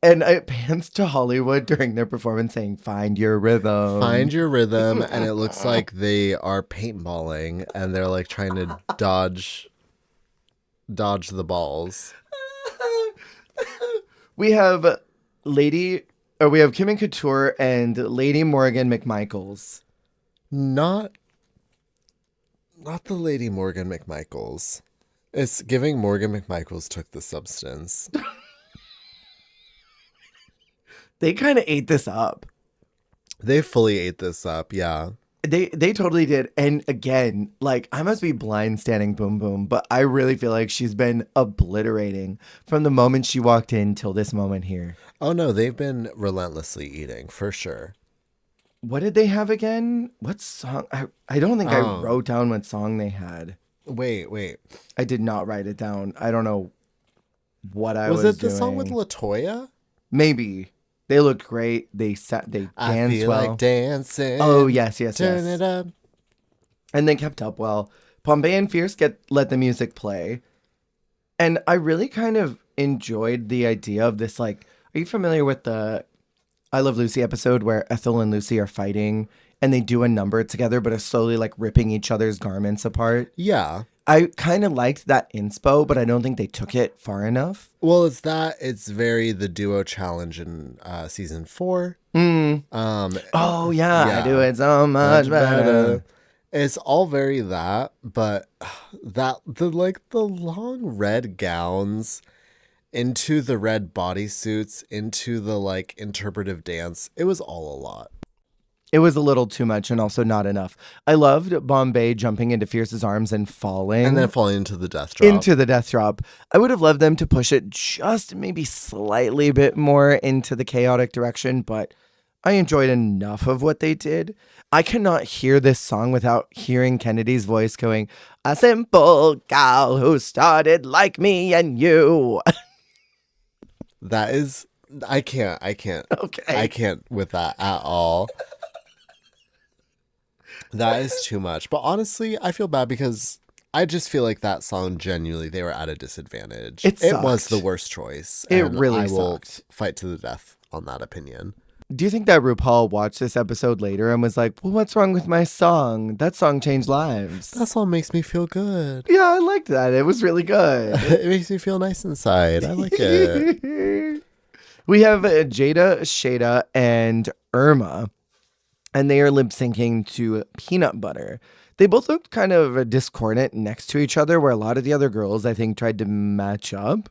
And it pans to Hollywood during their performance saying, find your rhythm. Find your rhythm. And it looks like they are paintballing and they're like trying to dodge the balls. We have Kim and Couture and Lady Morgan McMichaels. Not the Lady Morgan McMichaels. It's giving Morgan McMichaels took the substance. They kind of ate this up. They fully ate this up, yeah. They totally did. And again, like, I must be blind standing Boom Boom, but I really feel like she's been obliterating from the moment she walked in till this moment here. Oh no, they've been relentlessly eating, for sure. What did they have again? What song? I don't think I wrote down what song they had. Wait. I did not write it down. I don't know what I was doing. Was it the doing. song with LaToya? Maybe. They looked great. They danced I feel well. like dancing. Oh, yes. Turn it up. And they kept up well. Pompey and Fierce let the music play. And I really kind of enjoyed the idea of this, like, are you familiar with the I Love Lucy episode where Ethel and Lucy are fighting and they do a number together but are slowly like ripping each other's garments apart? Yeah. I kind of liked that inspo, but I don't think they took it far enough. Well, it's very the duo challenge in season 4. Oh yeah, I do it so much better. It's all very that, but the long red gowns into the red bodysuits, into the like interpretive dance, it was all a lot. It was a little too much and also not enough. I loved Bombay jumping into Fierce's arms and falling. And then falling into the death drop. I would have loved them to push it just maybe slightly bit more into the chaotic direction, but I enjoyed enough of what they did. I cannot hear this song without hearing Kennedy's voice going, A simple gal who started like me and you. That is, I can't. Okay. I can't with that at all. That is too much. But honestly, I feel bad because I just feel like that song, genuinely, they were at a disadvantage. It was sucked. the worst choice. It And really I will sucked. fight to the death on that opinion. Do you think that RuPaul watched this episode later and was like, well, what's wrong with my song? That song changed lives. That song makes me feel good. Yeah, I liked that. It was really good. It makes me feel nice inside. I like it. We have Jada, Shada, and Irma, and they are lip syncing to Peanut Butter. They both looked kind of discordant next to each other, where a lot of the other girls, I think, tried to match up.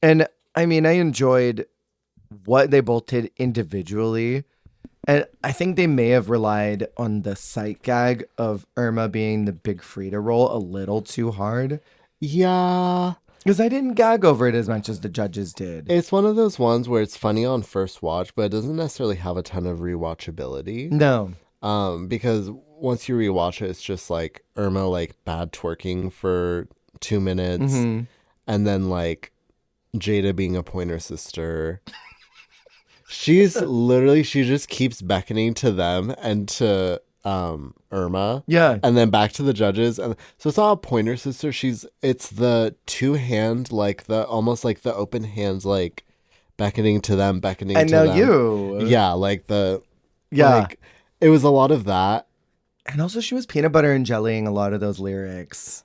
And I mean, I enjoyed what they both did individually. And I think they may have relied on the sight gag of Irma being the Big Frida role a little too hard. Yeah. Because I didn't gag over it as much as the judges did. It's one of those ones where it's funny on first watch, but it doesn't necessarily have a ton of rewatchability. No. Because once you rewatch it, it's just like Irma like bad twerking for 2 minutes, and then like Jada being a pointer sister. She's literally, she just keeps beckoning to them and to Irma. Yeah. And then back to the judges. And so it's not a pointer sister. It's the two hand, like the almost like the open hands, like beckoning to them, beckoning and to now them. you. Yeah, like the Yeah. like, it was a lot of that. And also she was peanut butter and jellying a lot of those lyrics.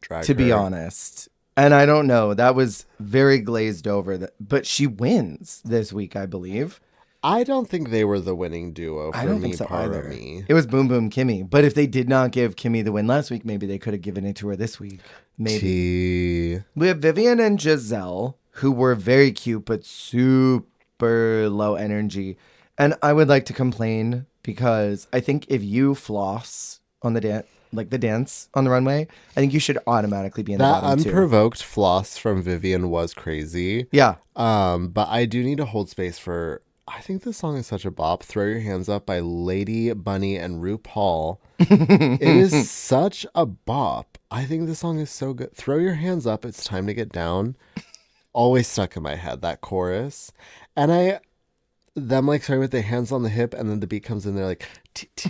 Drag to be her. honest. And I don't know. That was very glazed over. But she wins this week, I believe. I don't think they were the winning duo for I don't me, think so part either. of me. It was Boom Boom Kimmy. But if they did not give Kimmy the win last week, maybe they could have given it to her this week. Maybe. Tea. We have Vivian and Giselle, who were very cute but super low energy. And I would like to complain because I think if you floss on the dance, like the dance on the runway, I think you should automatically be in the That bottom two. unprovoked floss from Vivian was crazy. Yeah. But I do need to hold space for, I think this song is such a bop. Throw Your Hands Up by Lady Bunny and RuPaul. It is such a bop. I think this song is so good. Throw Your Hands Up, it's time to get down. Always stuck in my head, that chorus. And them like starting with their hands on the hip, and then the beat comes in, they're like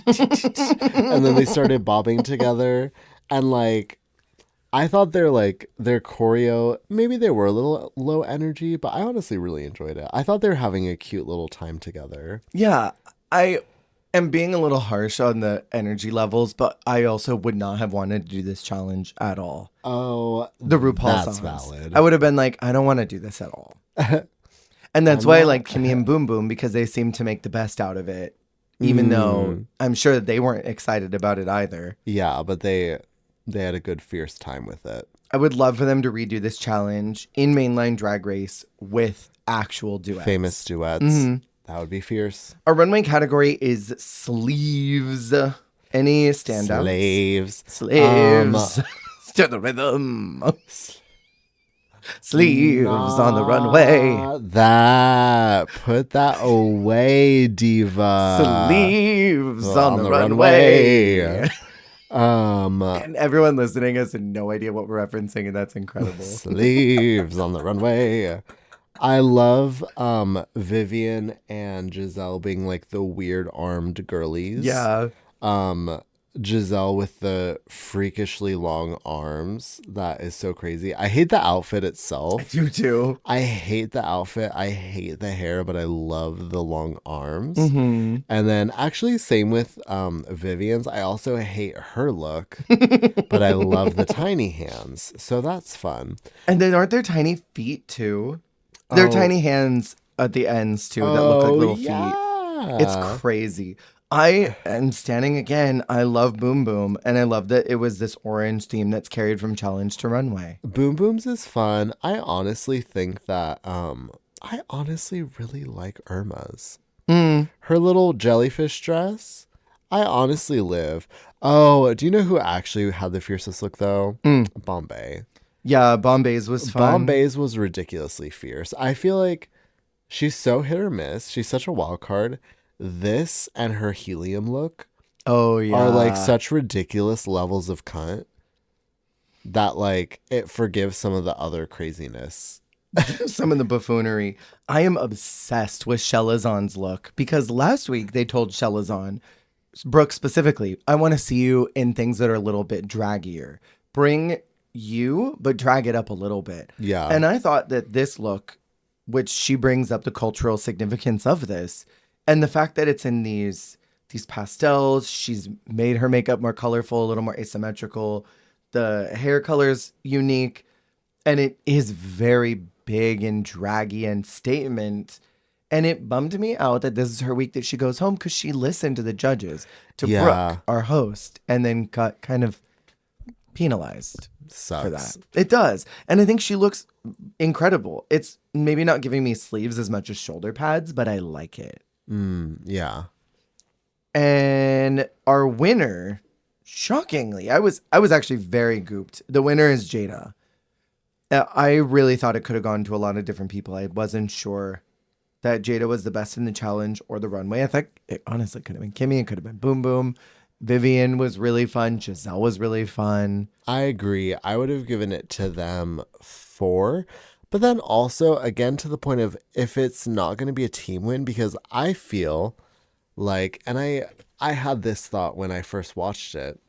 and then they started bobbing together, and like I thought their choreo, maybe they were a little low energy, but I honestly really enjoyed it. I thought they were having a cute little time together. Yeah. I am being a little harsh on the energy levels, but I also would not have wanted to do this challenge at all. Oh, The RuPaul that's songs. valid. I would have been like, I don't want to do this at all. And that's why I like Kimmy and Boom Boom, because they seem to make the best out of it, even though I'm sure that they weren't excited about it either. Yeah, but they had a good fierce time with it. I would love for them to redo this challenge in mainline Drag Race with actual duets. Famous duets. That would be fierce. Our runway category is sleeves. Any standouts? Slaves. To the rhythm. Sleeves on the runway. Put that away, diva. Sleeves on the runway. runway. And everyone listening has no idea what we're referencing, and that's incredible. Sleeves on the runway. I love Vivian and Giselle being like the weird armed girlies. Yeah. Giselle with the freakishly long arms. That is so crazy. I hate the outfit itself. You too. I hate the outfit. I hate the hair, but I love the long arms. And then actually same with Vivian's. I also hate her look, but I love the tiny hands. So that's fun. And then aren't there tiny feet too? There are tiny hands at the ends too that look like little feet. It's crazy. I am standing again. I love Boom Boom, and I love that it was this orange theme that's carried from Challenge to Runway. Boom Boom's is fun. I honestly think that I honestly really like Irma's. Her little jellyfish dress. I honestly live. Oh, do you know who actually had the fiercest look though? Bombay. Yeah, Bombay's was fun. Bombay's was ridiculously fierce. I feel like she's so hit or miss. She's such a wild card. This and her helium look are like such ridiculous levels of cunt. that like it forgives some of the other craziness. Some of the buffoonery. I am obsessed with Chelazon's look because last week they told Chelazon, Brooke specifically, I want to see you in things that are a little bit draggier. Bring you, but drag it up a little bit. Yeah. And I thought that this look, which she brings up the cultural significance of this, and the fact that it's in these pastels, she's made her makeup more colorful, a little more asymmetrical. The hair color's unique, and it is very big and draggy and statement. And it bummed me out that this is her week that she goes home because she listened to the judges, to Brooke, our host, and then got kind of penalized for that. It does. And I think she looks incredible. It's maybe not giving me sleeves as much as shoulder pads, but I like it. Yeah. And our winner, shockingly, I was actually very gooped. The winner is Jada. I really thought it could have gone to a lot of different people. I wasn't sure that Jada was the best in the challenge or the runway. I think it honestly could have been Kimmy. It could have been Boom Boom. Vivian was really fun. Giselle was really fun. I agree. I would have given it to them 4. But then also, again, to the point of if it's not going to be a team win, because I feel like, and I had this thought when I first watched it.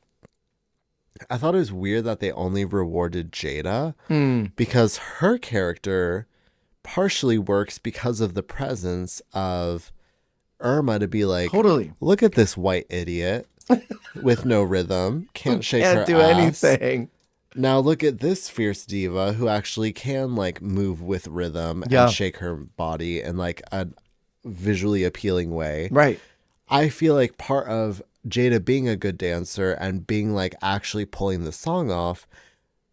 I thought it was weird that they only rewarded Jada because her character partially works because of the presence of Irma to be like, totally, look at this white idiot with no rhythm, can't shake her can't do ass. anything. Now look at this fierce diva who actually can like move with rhythm and shake her body in like a visually appealing way. Right. I feel like part of Jada being a good dancer and being like actually pulling the song off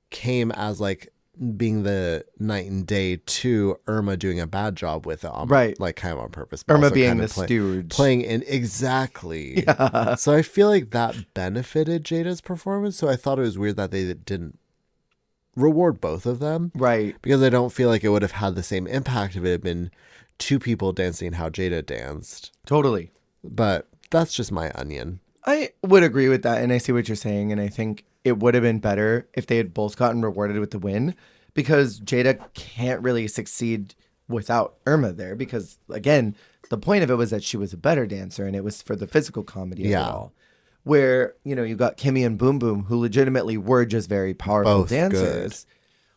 came as like being the night and day to Irma doing a bad job with it, right? Like kind of on purpose. Irma being the stooge, playing in exactly. Yeah. So I feel like that benefited Jada's performance. So I thought it was weird that they didn't reward both of them, right? Because I don't feel like it would have had the same impact if it had been 2 people dancing how Jada danced. Totally. But that's just my onion. I would agree with that, and I see what you're saying, and I think it would have been better if they had both gotten rewarded with the win, because Jada can't really succeed without Irma there, because, again, the point of it was that she was a better dancer, and it was for the physical comedy of it all. Where, you know, you got Kimmy and Boom Boom, who legitimately were just very powerful both dancers.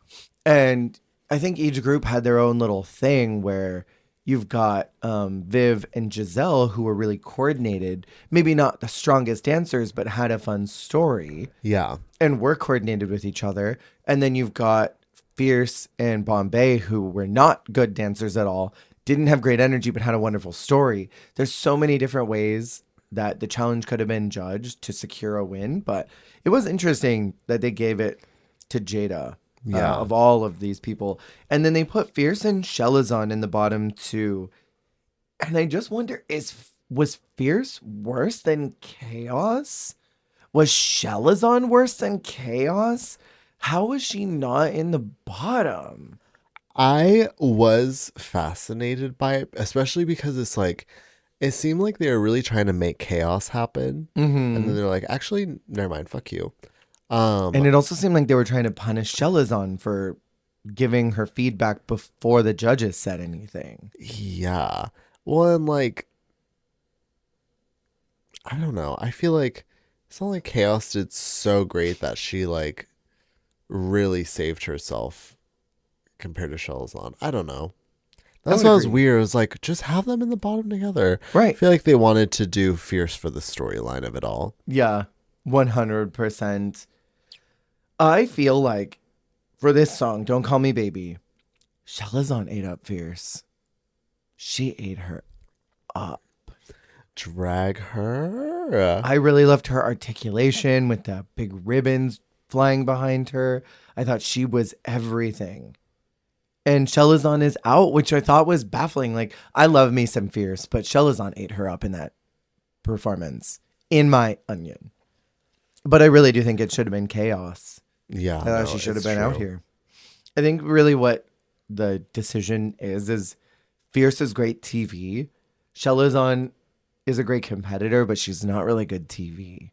Good. And I think each group had their own little thing where you've got Viv and Giselle, who were really coordinated, maybe not the strongest dancers, but had a fun story. Yeah. And were coordinated with each other. And then you've got Fierce and Bombay, who were not good dancers at all, didn't have great energy, but had a wonderful story. There's so many different ways that the challenge could have been judged to secure a win. But it was interesting that they gave it to Jada. Of all of these people. And then they put Fierce and Chelazon in the bottom 2. And I just wonder, was Fierce worse than Chaos? Was Chelazon worse than Chaos? How was she not in the bottom? I was fascinated by it, especially because it's like, it seemed like they were really trying to make chaos happen. And then they're like, actually, never mind, fuck you. And it also seemed like they were trying to punish Chelazon for giving her feedback before the judges said anything. Yeah. Well, and like, I don't know. I feel like it's not like Chaos did so great that she like really saved herself compared to Chelazon. I don't know. That's what was weird. It was like, just have them in the bottom together. Right. I feel like they wanted to do Fierce for the storyline of it all. Yeah, 100%. I feel like for this song, Don't Call Me Baby, Chelazon ate up Fierce. She ate her up. Drag her. I really loved her articulation with the big ribbons flying behind her. I thought she was everything. And Chelazon is out, which I thought was baffling. Like, I love me some Fierce, but Chelazon ate her up in that performance, in my onion. But I really do think it should have been Chaos. Yeah. I thought she should have been out here. I think really what the decision is Fierce is great TV. Chelazon is a great competitor, but she's not really good TV.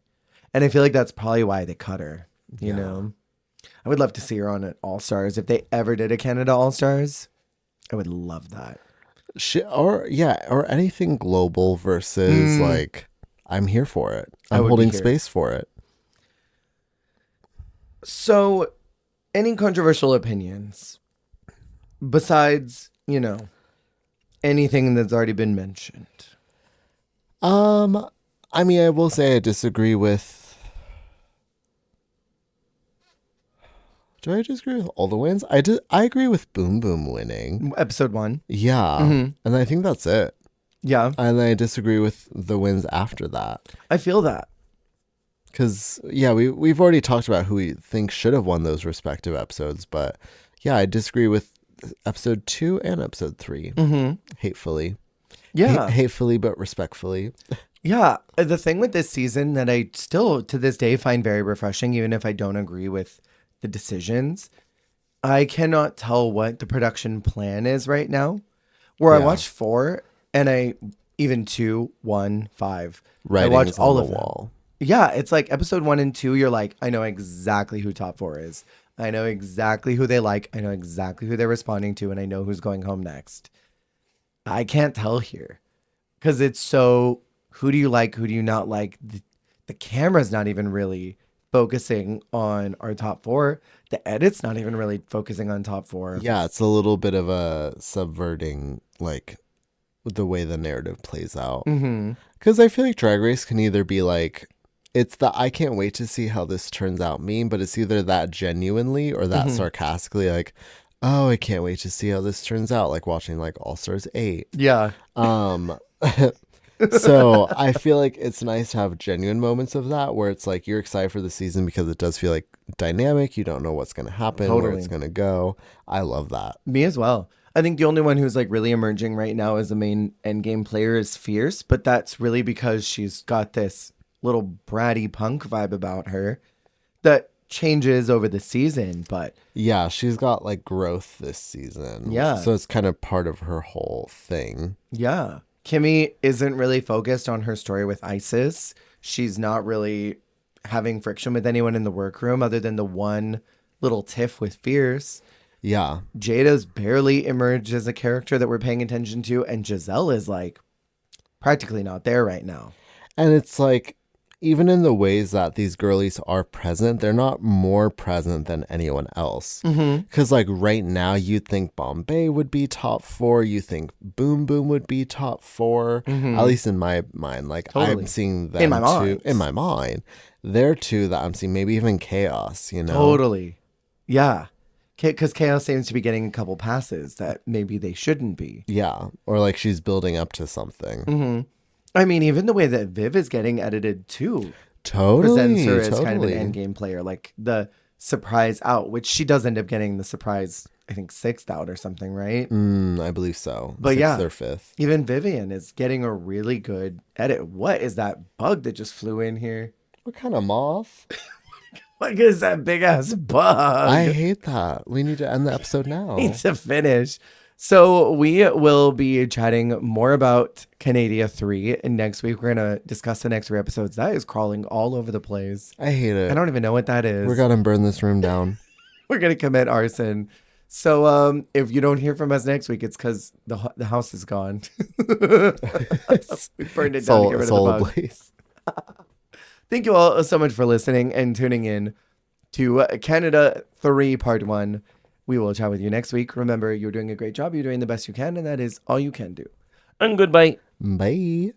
And I feel like that's probably why they cut her, you know? I would love to see her on an All Stars. If they ever did a Canada All Stars, I would love that. Or anything global versus like I'm here for it. I I'm would be holding here. space for it. So, any controversial opinions besides, anything that's already been mentioned? I mean, I will say I disagree with. Do I disagree with all the wins? I agree with Boom Boom winning. Episode 1. Yeah, and I think that's it. Yeah, And I disagree with the wins after that. I feel that. Because, yeah, we've already talked about who we think should have won those respective episodes. But, yeah, I disagree with episode 2 and episode 3. Hatefully. Yeah. Hatefully, but respectfully. Yeah. The thing with this season that I still, to this day, find very refreshing, even if I don't agree with the decisions, I cannot tell what the production plan is right now. Where I Yeah. watched 4 and even 2, 1, 5. Writings I watched all on of the them. wall. Yeah, it's like episode 1 and 2, you're like, I know exactly who top 4 is. I know exactly who they like. I know exactly who they're responding to, and I know who's going home next. I can't tell here because it's so, who do you like? Who do you not like? The camera's not even really focusing on our top 4. The edit's not even really focusing on top 4. Yeah, it's a little bit of a subverting, like, the way the narrative plays out. Because I feel like Drag Race can either be like, it's the I can't wait to see how this turns out meme, but it's either that genuinely or that sarcastically, like, oh, I can't wait to see how this turns out, like watching like All Stars 8. Yeah. So I feel like it's nice to have genuine moments of that where it's like you're excited for the season because it does feel like dynamic. You don't know what's going to happen, where it's going to go. I love that. Me as well. I think the only one who's like really emerging right now as the main endgame player is Fierce, but that's really because she's got this little bratty punk vibe about her that changes over the season. But yeah, she's got like growth this season. Yeah. So it's kind of part of her whole thing. Yeah. Kimmy isn't really focused on her story with Isis. She's not really having friction with anyone in the workroom other than the one little tiff with Fierce. Yeah. Jada's barely emerged as a character that we're paying attention to, and Giselle is like practically not there right now. And it's like, even in the ways that these girlies are present, they're not more present than anyone else. Because like right now, you'd think Bombay would be top 4. You think Boom Boom would be top 4. At least in my mind. Like Totally. I'm seeing them In my mind. In my mind. They're 2 that I'm seeing. Maybe even Chaos, you know? Totally. Yeah. Because Chaos seems to be getting a couple passes that maybe they shouldn't be. Yeah. Or like she's building up to something. I mean, even the way that Viv is getting edited too Totally. presents her as kind of an endgame player. Like the surprise out, which she does end up getting the surprise, I think, 6th out or something, right? I believe so. But 6th yeah. or 5th. Even Vivian is getting a really good edit. What is that bug that just flew in here? What kind of moth? What is that big ass bug? I hate that. We need to end the episode now. Need to finish. So we will be chatting more about Canada 3. And next week, we're going to discuss the next 3 episodes. That is crawling all over the place. I hate it. I don't even know what that is. We're going to burn this room down. We're going to commit arson. So if you don't hear from us next week, it's because the house is gone. We burned it down to get rid of the bug. Ablaze. Thank you all so much for listening and tuning in to Canada 3 Part 1. We will chat with you next week. Remember, you're doing a great job. You're doing the best you can, and that is all you can do. And goodbye. Bye.